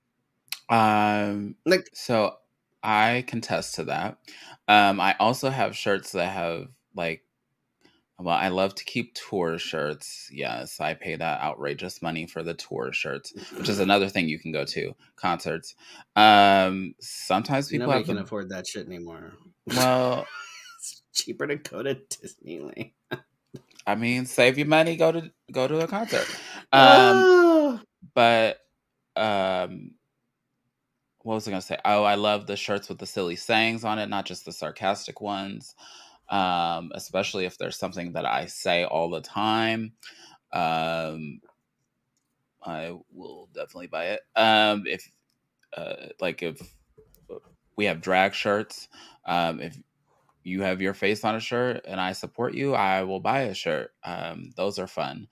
Um, Like so I contest to that. I also have shirts that have like, well, I love to keep tour shirts. Yes, I pay that outrageous money for the tour shirts, which is another thing you can go to concerts. Sometimes people nobody have can the afford that shit anymore. well, It's cheaper to go to Disneyland. I mean, save your money, go to a concert. Um, Oh, but um, what was I gonna say? Oh, I love the shirts with the silly sayings on it, not just the sarcastic ones. Especially if there's something that I say all the time. Um, I will definitely buy it. If like if we have drag shirts, if you have your face on a shirt and I support you, I will buy a shirt. Those are fun.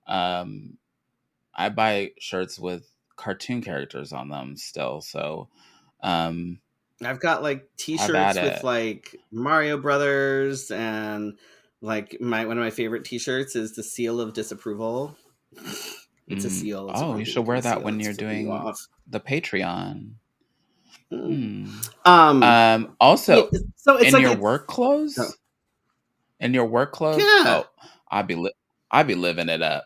Um, I buy shirts with cartoon characters on them still, so um, I've got like have at T-shirts with it. like Mario Brothers, and like my one of my favorite T-shirts is the seal of disapproval. It's a seal. It's a Oh, you grumpy should wear looking that seal. when It's you're flipping you doing off. the Patreon. Mm. Hmm. Um, yeah, Also, so it's in like your it's work oh, clothes, in your work clothes, yeah. oh, I be living it up.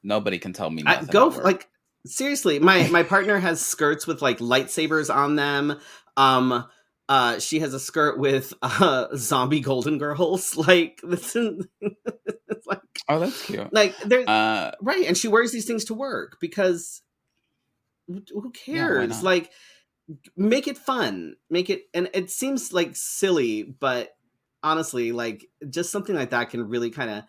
Nobody can tell me I nothing go at work. like seriously. My partner has skirts with like lightsabers on them. Um, she has a skirt with zombie golden girls. Like it's Oh, that's cute. there's Uh, right, and she wears these things to work because who yeah, why cares? not? Like make it fun, make it, and it seems like silly, but honestly, like just something like that can really kind of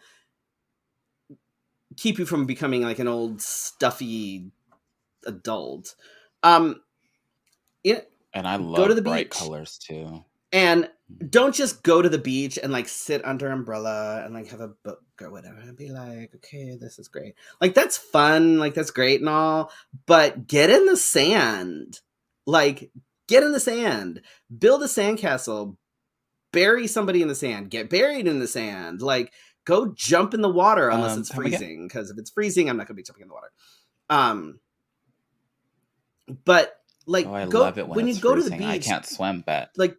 keep you from becoming like an old stuffy adult. Um, you know, And I go to love the bright beach colors too. and Mhm. don't just go to the beach and like sit under umbrella and like have a book or whatever and be like, okay, this is great. Like that's fun, like that's great and all, but get in the sand. Like get in the sand, build a sandcastle, bury somebody in the sand, get buried in the sand. Like go jump in the water unless it's Come again? freezing, because if it's freezing, I'm not gonna be jumping in the water. Um, but Oh, like I go love it when when you it's go to the freezing. I beach, can't swim, but like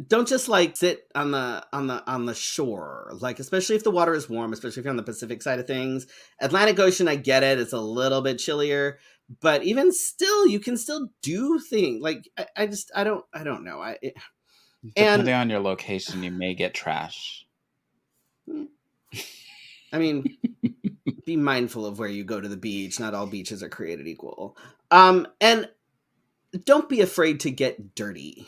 don't just like sit on the shore, like especially if the water is warm, especially if you're on the Pacific side of things. Atlantic Ocean, I get it, it's a little bit chillier, but even still you can still do things like I don't know and depending on your location, you may get trash. I mean, be mindful of where you go to the beach. Not all beaches are created equal. And don't be afraid to get dirty.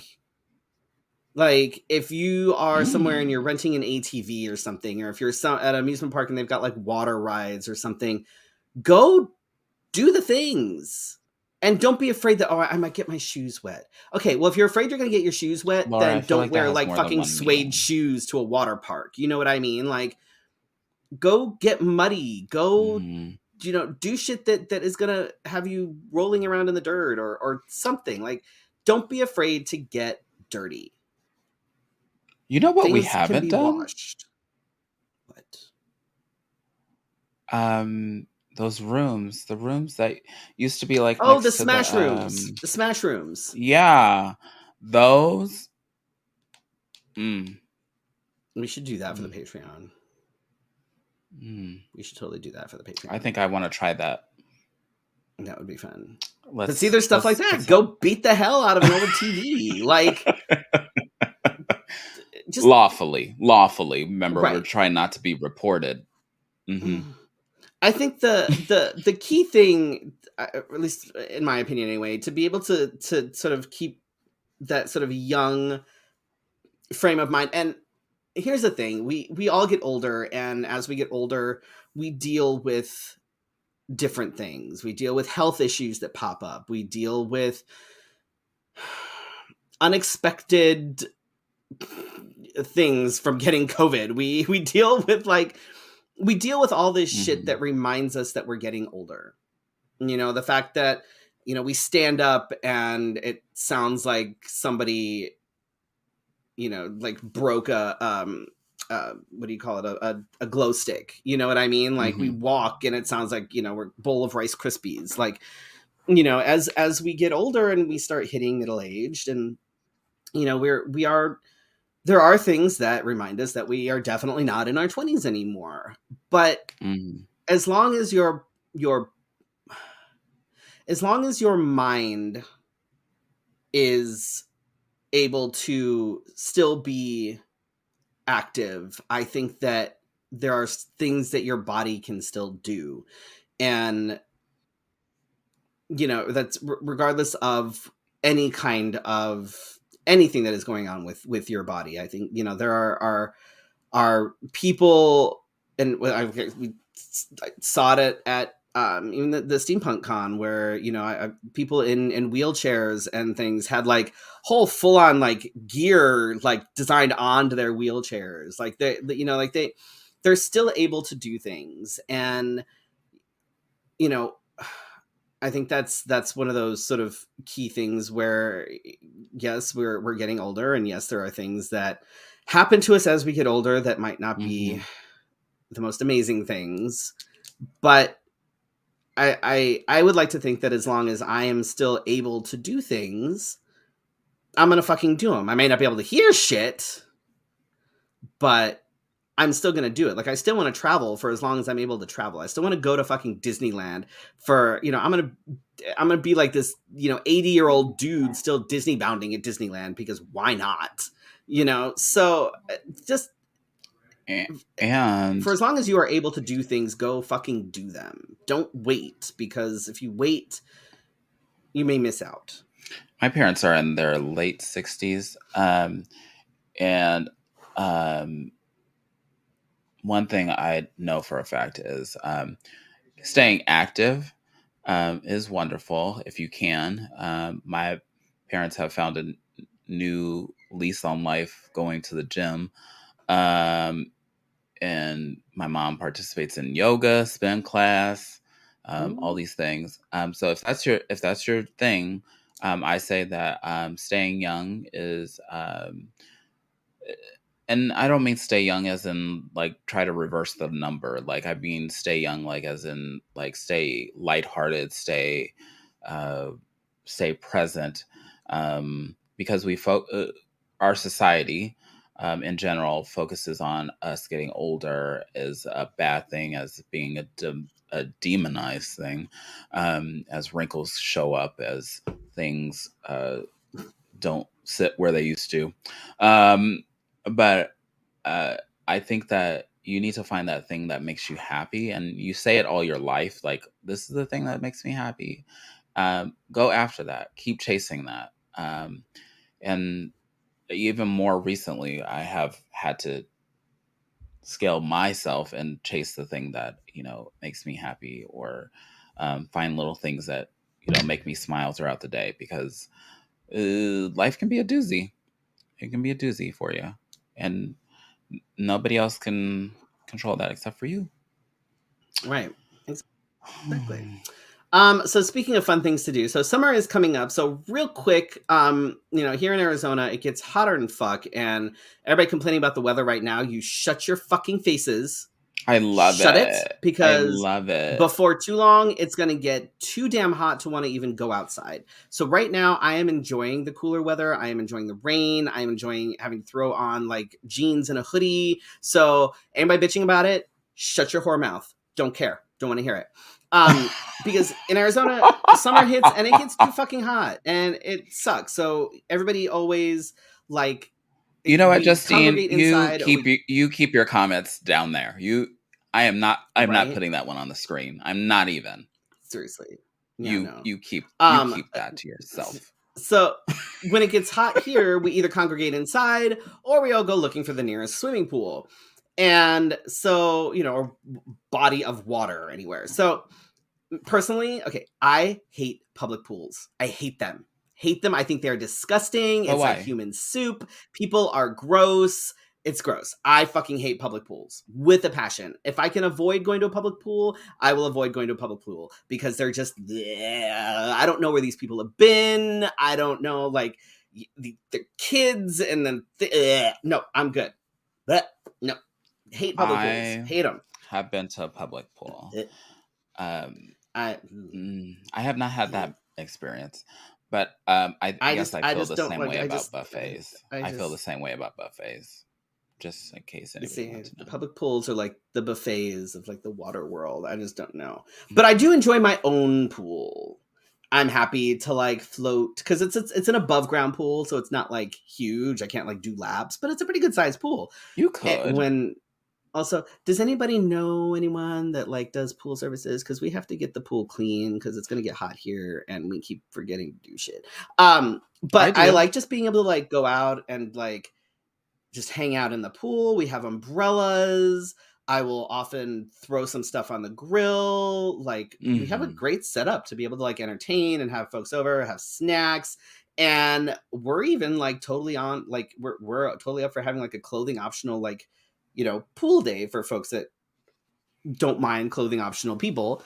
Like if you are somewhere and you're Mm. renting an ATV or something, or if you're at an amusement park and they've got like water rides or something, go do the things. And don't be afraid that, oh, I might get my shoes wet. Okay, well, if you're afraid you're going to get your shoes wet, Laura, I then feel don't like that wear has like more than fucking one suede meaning. shoes to a water park. You know what I mean? Like, go get muddy. Go, Mhm. do shit that is going to have you rolling around in the dirt or something. Like, don't be afraid to get dirty. You know what we Things can haven't be done? washed. But Um, those rooms, the rooms that used to be like oh, next to the smash rooms. yeah, those. Mm, We should do that for the mm, Patreon. mm. We should totally do that for the I Patreon. think I want to try that. That would be fun. But see, Let's there's stuff like let's put that. some Go beat the hell out of an old TV. Like, just lawfully. Remember, we're right. trying not to be reported. Hmm. I think the key thing, at least in my opinion anyway, to be able to sort of keep that sort of young frame of mind. And here's the thing: we all get older, and as we get older, we deal with different things. We deal with health issues that pop up. We deal with unexpected things from getting COVID. We deal with we deal with all this shit Hmm. that reminds us that we're getting older. You know, the fact that, you know, we stand up and it sounds like somebody, you know, like broke a what do you call it, a glow stick, you know what I mean? Like we Hmm. walk and it sounds like, you know, we're a bowl of Rice Krispies. Like, you know, as we get older and we start hitting middle aged, and you know, we are, there are things that remind us that we are definitely not in our 20s anymore. But Hmm. as long as your as long as your mind is able to still be active, I think that there are things that your body can still do. And you know, that's regardless of any kind of anything that is going on with your body. I think, you know, there are people, and we saw it at even the steampunk con, where, you know, people in wheelchairs and things had like whole full-on like gear like designed onto their wheelchairs, like you know, like they're still able to do things. And you know, I think that's one of those sort of key things where yes, we're getting older, and yes, there are things that happen to us as we get older that might not be Hmm. the most amazing things. But I would like to think that as long as I am still able to do things, I'm gonna fucking do them. I may not be able to hear shit, but I'm still gonna do it. Like I still want to travel for as long as I'm able to travel. I still want to go to fucking Disneyland for, you know, I'm gonna be like this, you know, 80-year-old dude still Disney bounding at Disneyland because why not? You know, so just for And as long as you are able to do things, go fucking do them. Don't wait, because if you wait, you may miss out. my parents are in their late 60s. And um, one thing I know for a fact is staying active is wonderful if you can. My parents have found a new lease on life going to the gym. Um, and my mom participates in yoga, spin class, all Ooh. these things. So if that's your thing, I say that staying young is and I don't mean stay young as in like try to reverse the number. Like I mean stay young like as in like stay lighthearted, uh, stay present. Because our society in general focuses on us getting older as a bad thing, as being a demonized thing, as wrinkles show up, as things don't sit where they used to. Um, but uh, I think that you need to find that thing that makes you happy, and you say it all your life. Like this is the thing that makes me happy. Go after that. Keep chasing that. And even more recently, I have had to scale myself and chase the thing that makes me happy, or find little things that make me smile throughout the day, because life can be a doozy. It can be a doozy for you, and nobody else can control that except for you. Right. Exactly. So speaking of fun things to do, so summer is coming up. So real quick, here in Arizona, it gets hotter than fuck, and everybody complaining about the weather right now. You shut your fucking faces. I love Shut it, it. I because love it. before too long, it's gonna get too damn hot to want to even go outside. So right now, I am enjoying the cooler weather. I am enjoying the rain. I am enjoying having to throw on like jeans and a hoodie. So anybody bitching about it, shut your whore mouth. Don't care. Don't want to hear it. Because in Arizona, summer hits and it gets too fucking hot and it sucks. So everybody always like You know what, we Justine? congregate inside. You keep your comments down there. I'm not Right? putting that one on the screen. I'm not even. Seriously. Yeah, no. You Um keep that to yourself. so when it gets hot here, we either congregate inside or we all go looking for the nearest swimming pool. And so, or body of water anywhere. So personally, okay, I hate public pools. I hate them. Hate them. I think they're disgusting. But It's like why? human soup. People are gross. It's gross. I fucking hate public pools with a passion. If I can avoid going to a public pool, I will avoid going to a public pool because they're just, bleh. I don't know where these people have been. I don't know, like, they're kids and then, no, I'm good. But no, hate public pools. I Hate them. have been to a public pool. Um, I, I have not had that experience, but I guess I I feel just the don't same like. way about buffets. I I feel the just same way about buffets. Just in case anybody see wants to the know. public pools are like the buffets of like the water world. I just don't know, but I do enjoy my own pool. I'm happy to like float because it's an above ground pool, so it's not like huge. I can't like do laps, but it's a pretty good sized pool. You could. When Also, does anybody know anyone that like does pool services? Because we have to get the pool clean because it's gonna get hot here and we keep forgetting to do shit. I But I do. like just being able to like go out and like just hang out in the pool. We have umbrellas. I will often throw some stuff on the grill. Like we have a Hmm. great setup to be able to like entertain and have folks over, have snacks. And we're even like totally on like we're totally up for having like a clothing optional like pool day for folks that don't mind clothing optional people,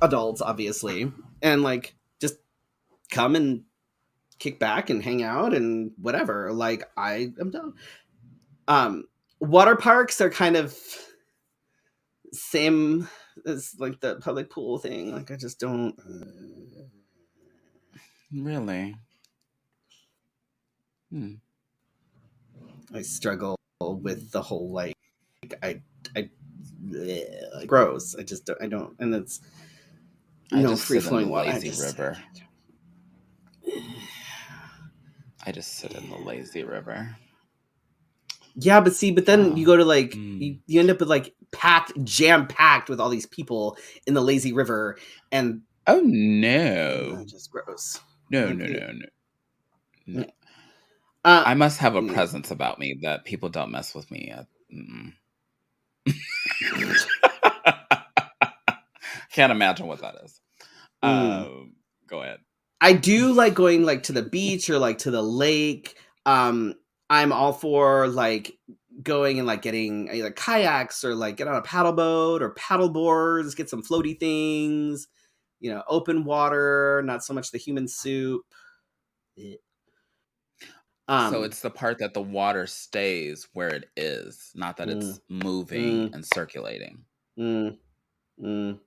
adults obviously, and like just come and kick back and hang out and whatever. Like I am done. Um, Water parks are kind of same as like the public pool thing. Like I just don't. Really? Hmm. I struggle with the whole like I bleh, like, gross. I just don't. I don't, and it's I no just free sit in the flowing water. lazy river. I just sit in the lazy river. Yeah, but then you Oh. go to like Mm. you end up with like jam packed with all these people in the lazy river, and Oh no. just gross. No, Like no, no, no. No. yeah. uh, I must have a yeah. presence about me that people don't mess with me. Can't imagine what that is. Mm. Go ahead. I do like going like to the beach or like to the lake. I'm all for like going and like getting either kayaks or like get on a paddle boat or paddle boards, get some floaty things, open water, not so much the human soup. Eh. So Um, it's the part that the water stays where it is, not that mm, it's moving mm, and circulating. mm, mm.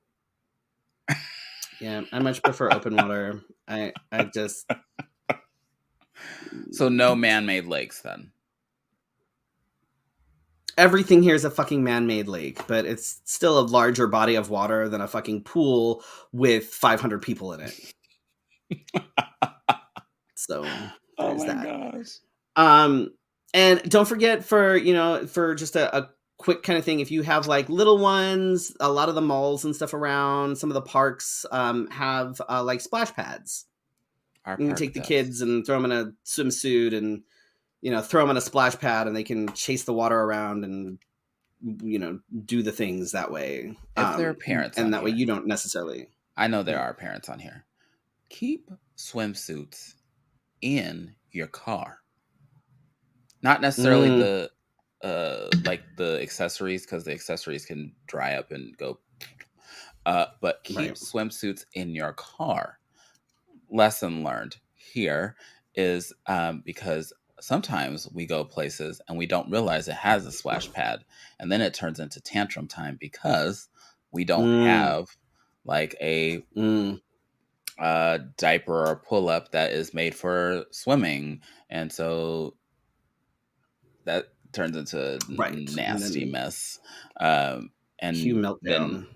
Yeah, I much prefer open water. I just So no man-made lakes then. everything here is a fucking man-made lake, but it's still a larger body of water than a fucking pool with 500 people in it. So Oh there's my that. gosh. Um, and don't forget for just a quick kind of thing, if you have like little ones, a lot of the malls and stuff around, some of the parks have like splash pads. Our You can park take the does. kids and throw them in a swimsuit and throw them in a splash pad and they can chase the water around and do the things that way. If there are parents And on that way here, you don't necessarily. I know there are parents on here. Keep swimsuits in your car. Not necessarily Mm, the like the accessories, because the accessories can dry up and go. but keep Right. swimsuits in your car. Lesson learned here is because sometimes we go places and we don't realize it has a splash pad, and then it turns into tantrum time because we don't Mm, have like a mm, diaper or pull up that is made for swimming, and so that turns into a right. And nasty then mess. cue And then meltdown.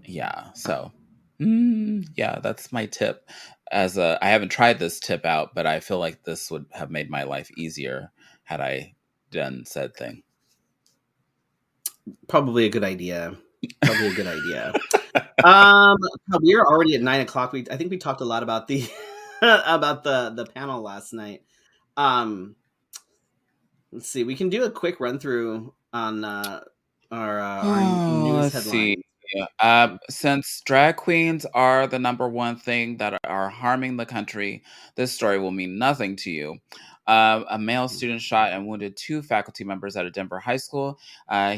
yeah, so yeah, that's my tip. I haven't tried this tip out, but I feel like this would have made my life easier had I done said thing. Probably a good idea. Probably a good idea. Um, we are already at 9 o'clock. I think we talked a lot about the about the panel last night. Um, let's see. We can do a quick run through on our Oh, news let's see. headlines. Since drag queens are the number one thing that are harming the country, this story will mean nothing to you. A male student shot and wounded two faculty members at a Denver high school.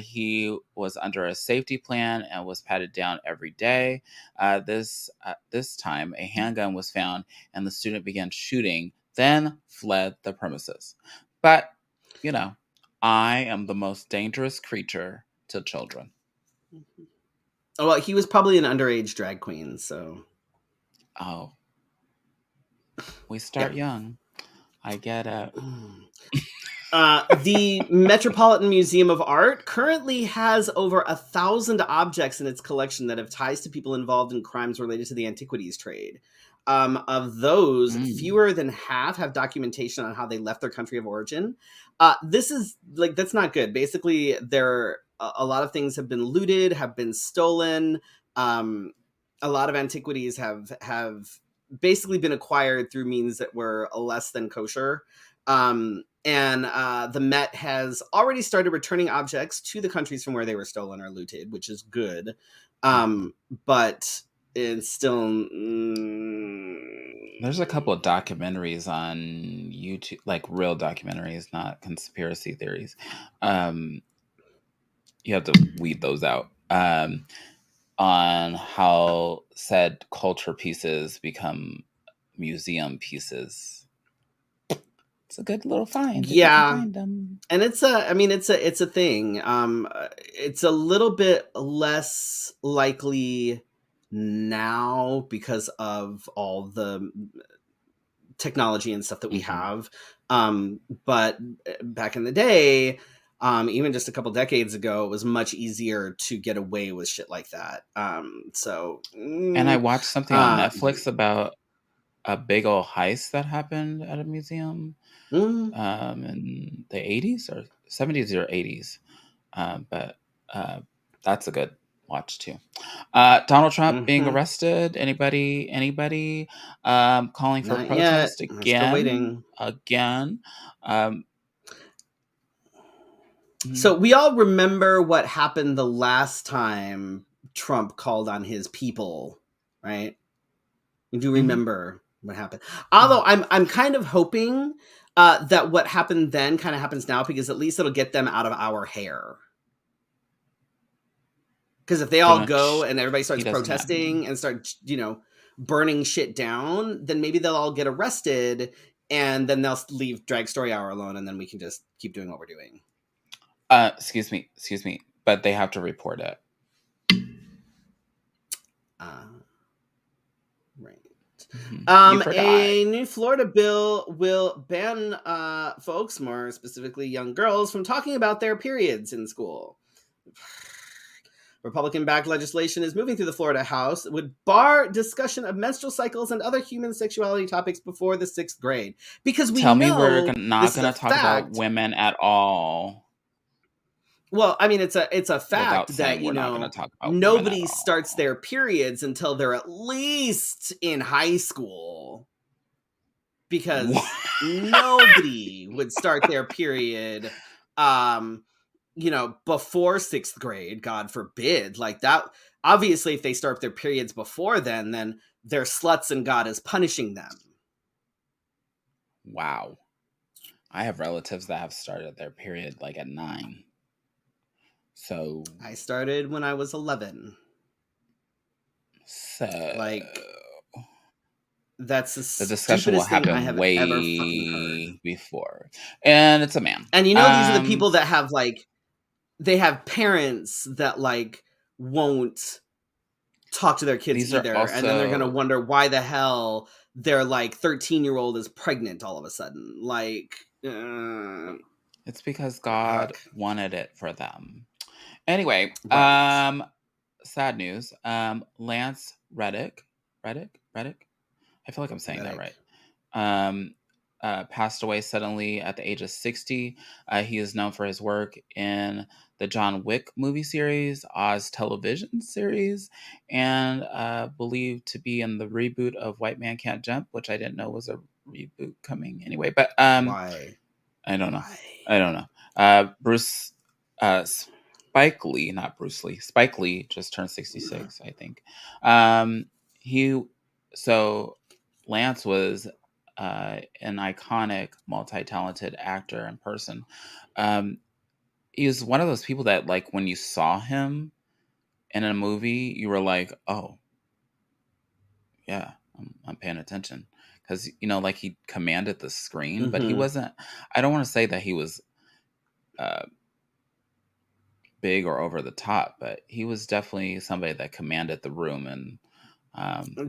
He was under a safety plan and was patted down every day. This time, a handgun was found, and the student began shooting, then fled the premises. But you know, I am the most dangerous creature to children. Oh, well, he was probably an underage drag queen, so Oh, we yeah. start young. I get it. The Metropolitan Museum of Art currently has over 1,000 objects in its collection that have ties to people involved in crimes related to the antiquities trade. Of those, Mm. fewer than half have documentation on how they left their country of origin. This is like that's not good. Basically, there a lot of things have been looted, have been stolen. Um, a lot of antiquities have basically been acquired through means that were less than kosher. And the Met has already started returning objects to the countries from where they were stolen or looted, which is good. Um, but it's still. There's a couple of documentaries on YouTube, like real documentaries, not conspiracy theories. Um, you have to weed those out. On how said culture pieces become museum pieces. It's a good little find if you can Yeah, find them. and it's a thing. It's a little bit less likely now because of all the technology and stuff that we Hmm. have. But back in the day, even just a couple decades ago, it was much easier to get away with shit like that. And I watched something on Uh, Netflix about a big old heist that happened at a museum mm, in the 80s or 70s or 80s. But uh, that's a good watch too. Donald Trump being mhm. arrested. Anybody calling for Not yet. protest We're still again? waiting. Again. Um, So mm, we all remember what happened the last time Trump called on his people, right? You do mhm, remember what happened. mhm. Although I'm kind of hoping that what happened then kind of happens now because at least it'll get them out of our hair. Because if they all go Dun-dun-ch. and everybody He starts doesn't have any. protesting and start, burning shit down, then maybe they'll all get arrested and then they'll leave Drag Story Hour alone and then we can just keep doing what we're doing. Excuse me, but they have to report it. Uh, right. You forgot. A new Florida bill will ban folks, more specifically young girls, from talking about their periods in school. Republican backed legislation is moving through the Florida House that would bar discussion of menstrual cycles and other human sexuality topics before the sixth grade. Because we Tell me we're know not this is a gonna talk about fact. women at all Well, I mean, it's a without fact that, saying we're not gonna talk about women at nobody starts all. their periods until they're at least in high school. What? Because nobody would start their period um before sixth grade, god forbid. Like that, obviously if they start their periods before then they're sluts and god is punishing them. Wow. I have relatives that have started their period like at 9. So I started when I was 11. So Like, that's the the discussion will stupidest thing I happen have ever fucking heard. way before. And it's a man. And you know, these are the people that have like, they have parents that like won't talk to their kids These are either, and then they're gonna also, wonder why the hell their like 13-year-old is pregnant all of a sudden. Like, it's because God fuck. wanted it for them. Anyway, Right. sad news. Lance Reddick. I feel like I'm saying that Medic. right. Um, passed away suddenly at the age of 60. He is known for his work in the John Wick movie series, Oz television series, and believed to be in the reboot of White Man Can't Jump, which I didn't know was a reboot coming anyway. But Why? I don't know. Why? I don't know. Bruce Spike Lee, not Bruce Lee. Spike Lee just turned 66, I think. He so Lance was an iconic, multi-talented actor in person. Um, he was one of those people that, like, when you saw him in a movie, you were like, "Oh, yeah, I'm paying attention," because like he commanded the screen, but he Mm-hmm. wasn't. I don't want to say that he was uh, big or over the top, but he was definitely somebody that commanded the room, and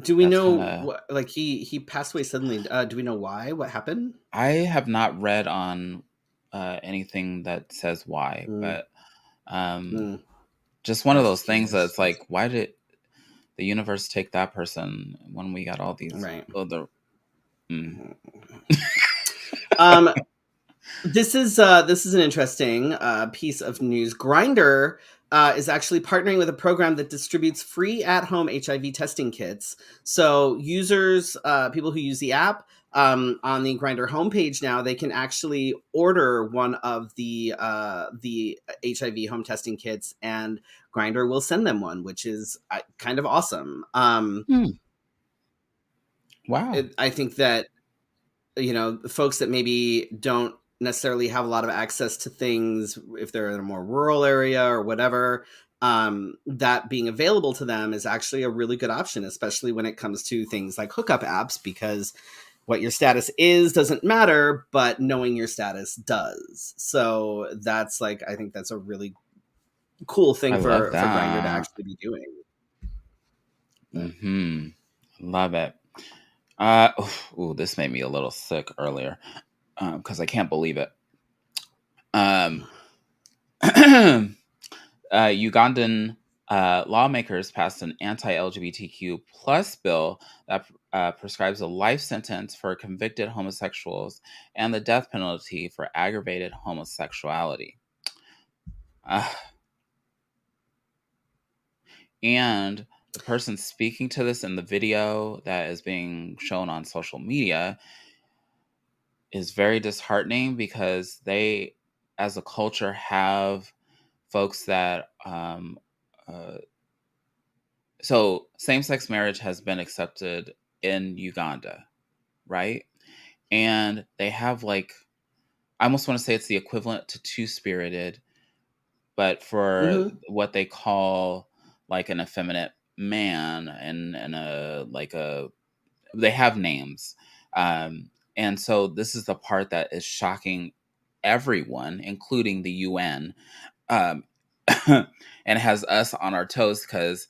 Do we that's know kind of. what? Like he passed away suddenly. Do we know why? What happened? I have not read on anything that says why, Mm, but um, mm. just one I of was those just things curious. that's like, why did the universe take that person when we got all these Right. other? Mm. Um, this is an interesting piece of news. Grinder is actually partnering with a program that distributes free at-home HIV testing kits. So users, people who use the app on the Grinder homepage now, they can actually order one of the HIV home testing kits, and Grinder will send them one, which is kind of awesome. Hmm. Wow, I think that folks that maybe don't necessarily have a lot of access to things if they're in a more rural area or whatever, that being available to them is actually a really good option, especially when it comes to things like hookup apps, because what your status is doesn't matter, but knowing your status does. So that's like, I think that's a really cool I thing love for Grinder to that. actually be doing. But, Hmm. Love it. Ooh, this made me a little sick earlier because I can't believe it. Um, Ugandan lawmakers passed an anti-LGBTQ plus bill that prescribes a life sentence for convicted homosexuals and the death penalty for aggravated homosexuality. Uh, and the person speaking to this in the video that is being shown on social media is very disheartening because they, as a culture, have folks that uh, so same-sex marriage has been accepted in Uganda, right? And they have, like, I almost want to say it's the equivalent to two-spirited, but for mm-hmm, what they call like an effeminate man and a like a they have names. And so this is the part that is shocking everyone, including the UN, um, and has us on our toes because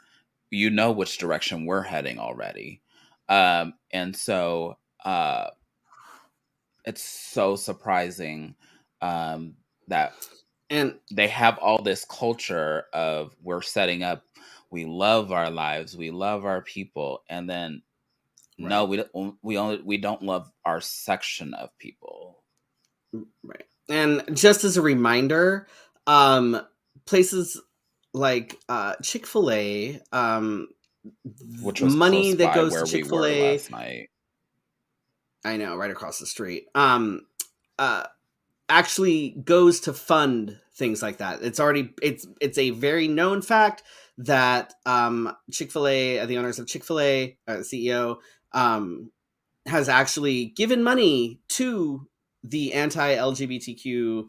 which direction we're heading already. And so it's so surprising that and they have all this culture of we're setting up, we love our lives, we love our people, and then no, right. we don't love our section of people, Right. And just as a reminder, um, places like Chick-fil-A, which was money close that by goes to where we were Chick-fil-A, last night. I know, right across the street, uh, actually goes to fund things like that. It's a very known fact that Chick-fil-A, the owners of Chick-fil-A, CEO, has actually given money to the anti-LGBTQ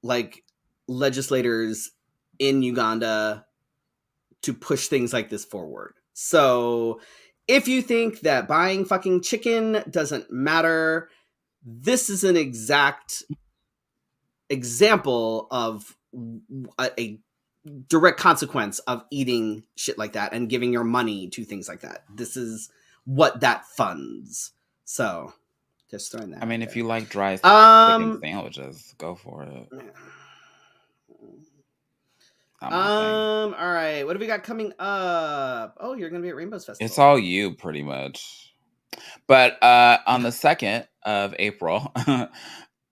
like legislators in Uganda to push things like this forward. So if you think that buying fucking chicken doesn't matter, this is an exact example of a direct consequence of eating shit like that and giving your money to things like that. This is what that funds. So just throwing that I mean, out if there. you like dry chicken sandwiches, go for it. Not my thing. All right. What do we got coming up? Oh, you're gonna be at Rainbows Festival. It's all you, pretty much. But on the 2nd of April,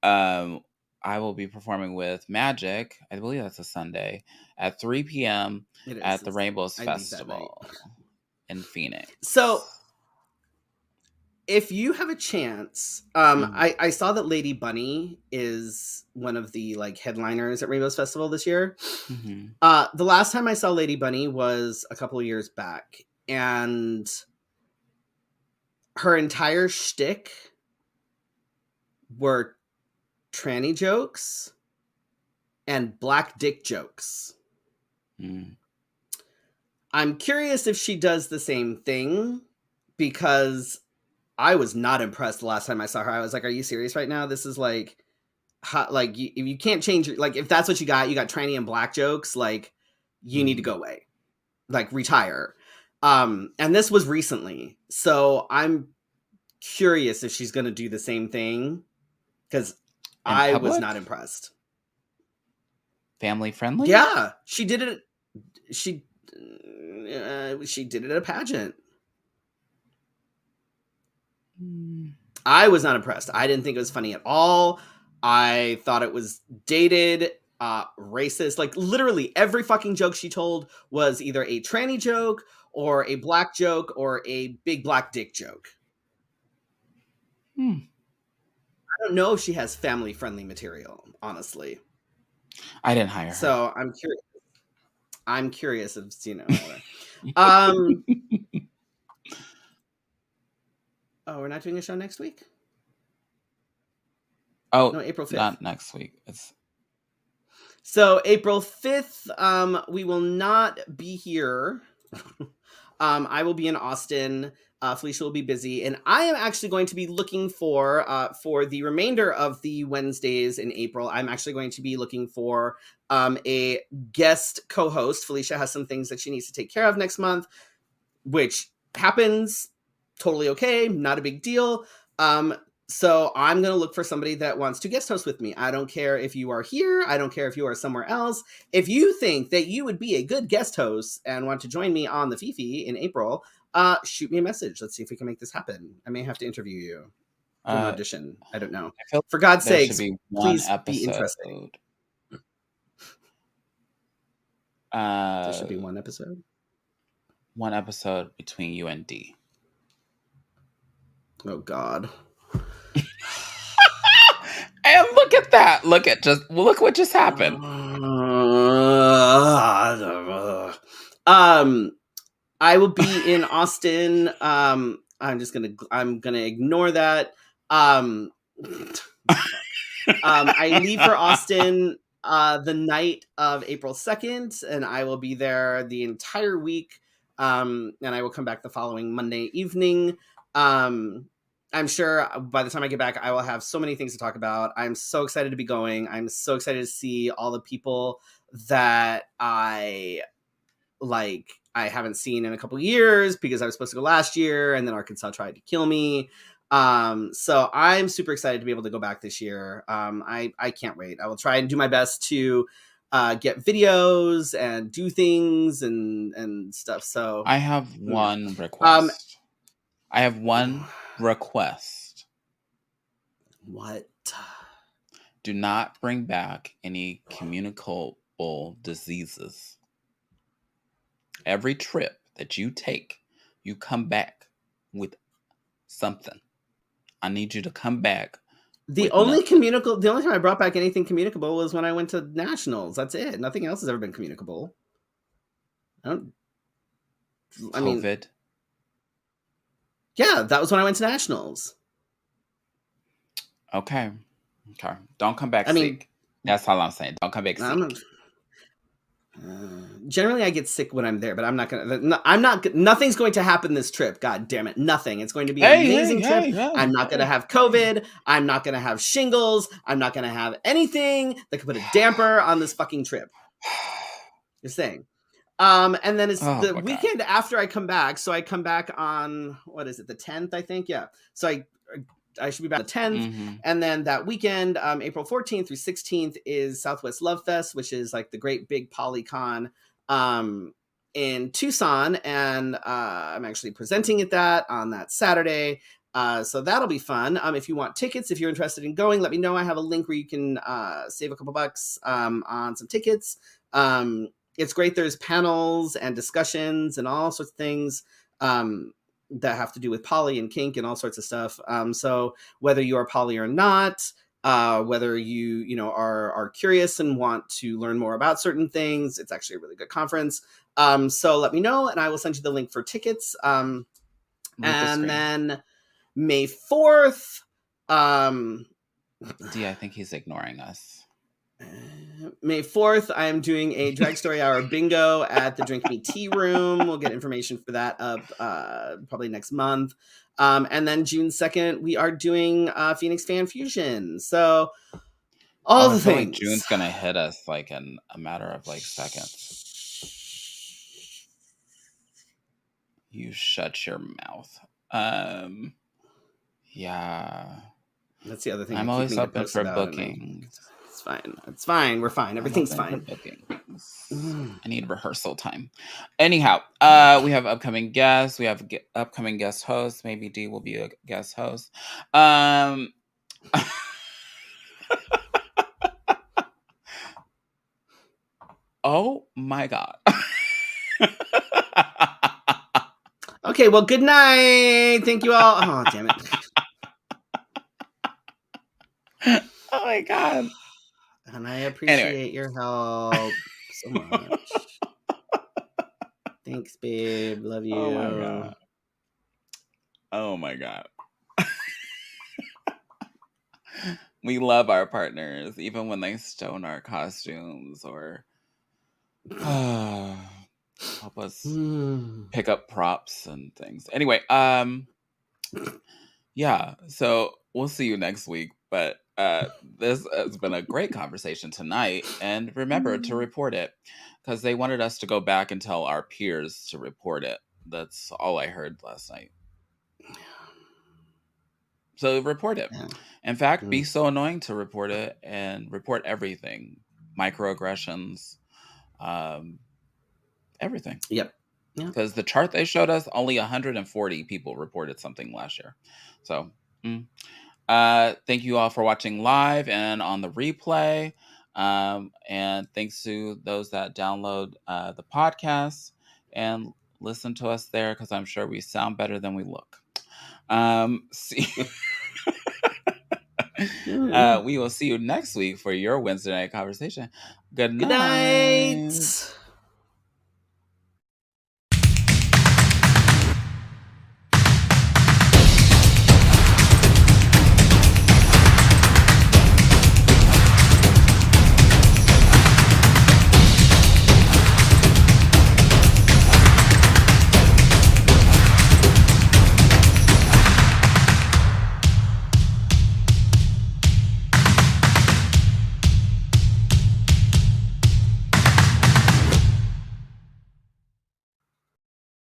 I will be performing with Magic. I believe that's a Sunday at 3 p.m. It is. at the Rainbows I leave that night. Festival in Phoenix. So if you have a chance, I saw that Lady Bunny is one of the like headliners at Rainbows Festival this year. Mm-hmm. The last time I saw Lady Bunny was a couple of years back, and her entire shtick were tranny jokes and black dick jokes. Mm. I'm curious if she does the same thing, because I was not impressed the last time I saw her. I was like, "Are you serious right now? This is like, hot, like if you can't change like if that's what you got tranny and black jokes. Like, you need to go away, like retire." And this was recently, so I'm curious if she's gonna do the same thing, because I was not impressed. Family friendly? Yeah, she did it. She did it at a pageant. I was not impressed. I didn't think it was funny at all. I thought it was dated, racist. Like literally every fucking joke she told was either a tranny joke or a black joke or a big black dick joke. I don't know if she has family friendly material, honestly. I didn't hire her. So I'm curious. I'm curious if, you know. Oh, we're not doing a show next week? Oh, no, April 5th. Not next week. So April 5th, we will not be here. I will be in Austin. Felicia will be busy, and I am actually going to be looking for the remainder of the Wednesdays in April. I'm actually going to be looking for a guest co-host. Felicia has some things that she needs to take care of next month, which happens. Totally okay, not a big deal. So I'm going to look for somebody that wants to guest host with me. I don't care if you are here. I don't care if you are somewhere else. If you think that you would be a good guest host and want to join me on the Fefe in April, shoot me a message. Let's see if we can make this happen. I may have to interview you for an audition. I don't know. For God's sake, please be interesting. There should be one episode. One episode between you and D. Oh God. And look at that. Look what just happened. I will be in Austin. I'm gonna ignore that. I leave for Austin the night of April 2nd, and I will be there the entire week. And I will come back the following Monday evening. I'm sure by the time I get back, I will have so many things to talk about. I'm so excited to be going. I'm so excited to see all the people that I haven't seen in a couple years, because I was supposed to go last year and then Arkansas tried to kill me. So I'm super excited to be able to go back this year. I can't wait. I will try and do my best to get videos and do things and stuff. So I have one request. I have one request. What? Do not bring back any communicable diseases. Every trip that you take, you come back with something. I need you to come back. The only time I brought back anything communicable was when I went to nationals. That's it. Nothing else has ever been communicable. COVID. Yeah, that was when I went to nationals. Okay. Don't come back sick. That's all I'm saying. Don't come back sick. Generally, I get sick when I'm there, but I'm not gonna. Nothing's going to happen this trip. God damn it, nothing. It's going to be an amazing trip. I'm not gonna have COVID. I'm not gonna have shingles. I'm not gonna have anything that could put a damper on this fucking trip. Just saying. And then it's Oh the my god. weekend after I come back. So I come back on what is it, the 10th, I think. Yeah. So I should be back on the 10th. Mm-hmm. And then that weekend, April 14th through 16th, is Southwest Love Fest, which is like the great big polycon in Tucson. And I'm actually presenting at that on that Saturday. So that'll be fun. If you want tickets, if you're interested in going, let me know. I have a link where you can save a couple bucks on some tickets. It's great. There's panels and discussions and all sorts of things that have to do with poly and kink and all sorts of stuff. So whether you are poly or not, whether you are curious and want to learn more about certain things, it's actually a really good conference. So let me know, and I will send you the link for tickets. And then May 4th. D, I think he's ignoring us. May 4th, I am doing a Drag Story Hour bingo at the Drink Me Tea Room. We'll get information for that up probably next month. And then June 2nd, we are doing Phoenix Fan Fusion. So all the things. Like June's gonna hit us like in a matter of like seconds. You shut your mouth. Yeah. That's the other thing. I'm always open for booking. It's fine. It's fine. We're fine. Everything's fine. I need rehearsal time. Anyhow, we have upcoming guests. We have upcoming guest hosts. Maybe D will be a guest host. Oh my god. Okay, well, good night. Thank you all. Oh, damn it. Oh my god. And I appreciate your help so much. Thanks, babe. Love you. Oh my god. Oh my god. We love our partners, even when they stone our costumes or help us pick up props and things. Anyway, yeah, so we'll see you next week. But this has been a great conversation tonight. And remember to report it, because they wanted us to go back and tell our peers to report it. That's all I heard last night. So report it. Yeah. In fact, be so annoying to report it and report everything. Microaggressions, everything. Yep. Because the chart they showed us, only 140 people reported something last year. So thank you all for watching live and on the replay. And thanks to those that download the podcast and listen to us there, because I'm sure we sound better than we look. We will see you next week for your Wednesday night conversation. Good night.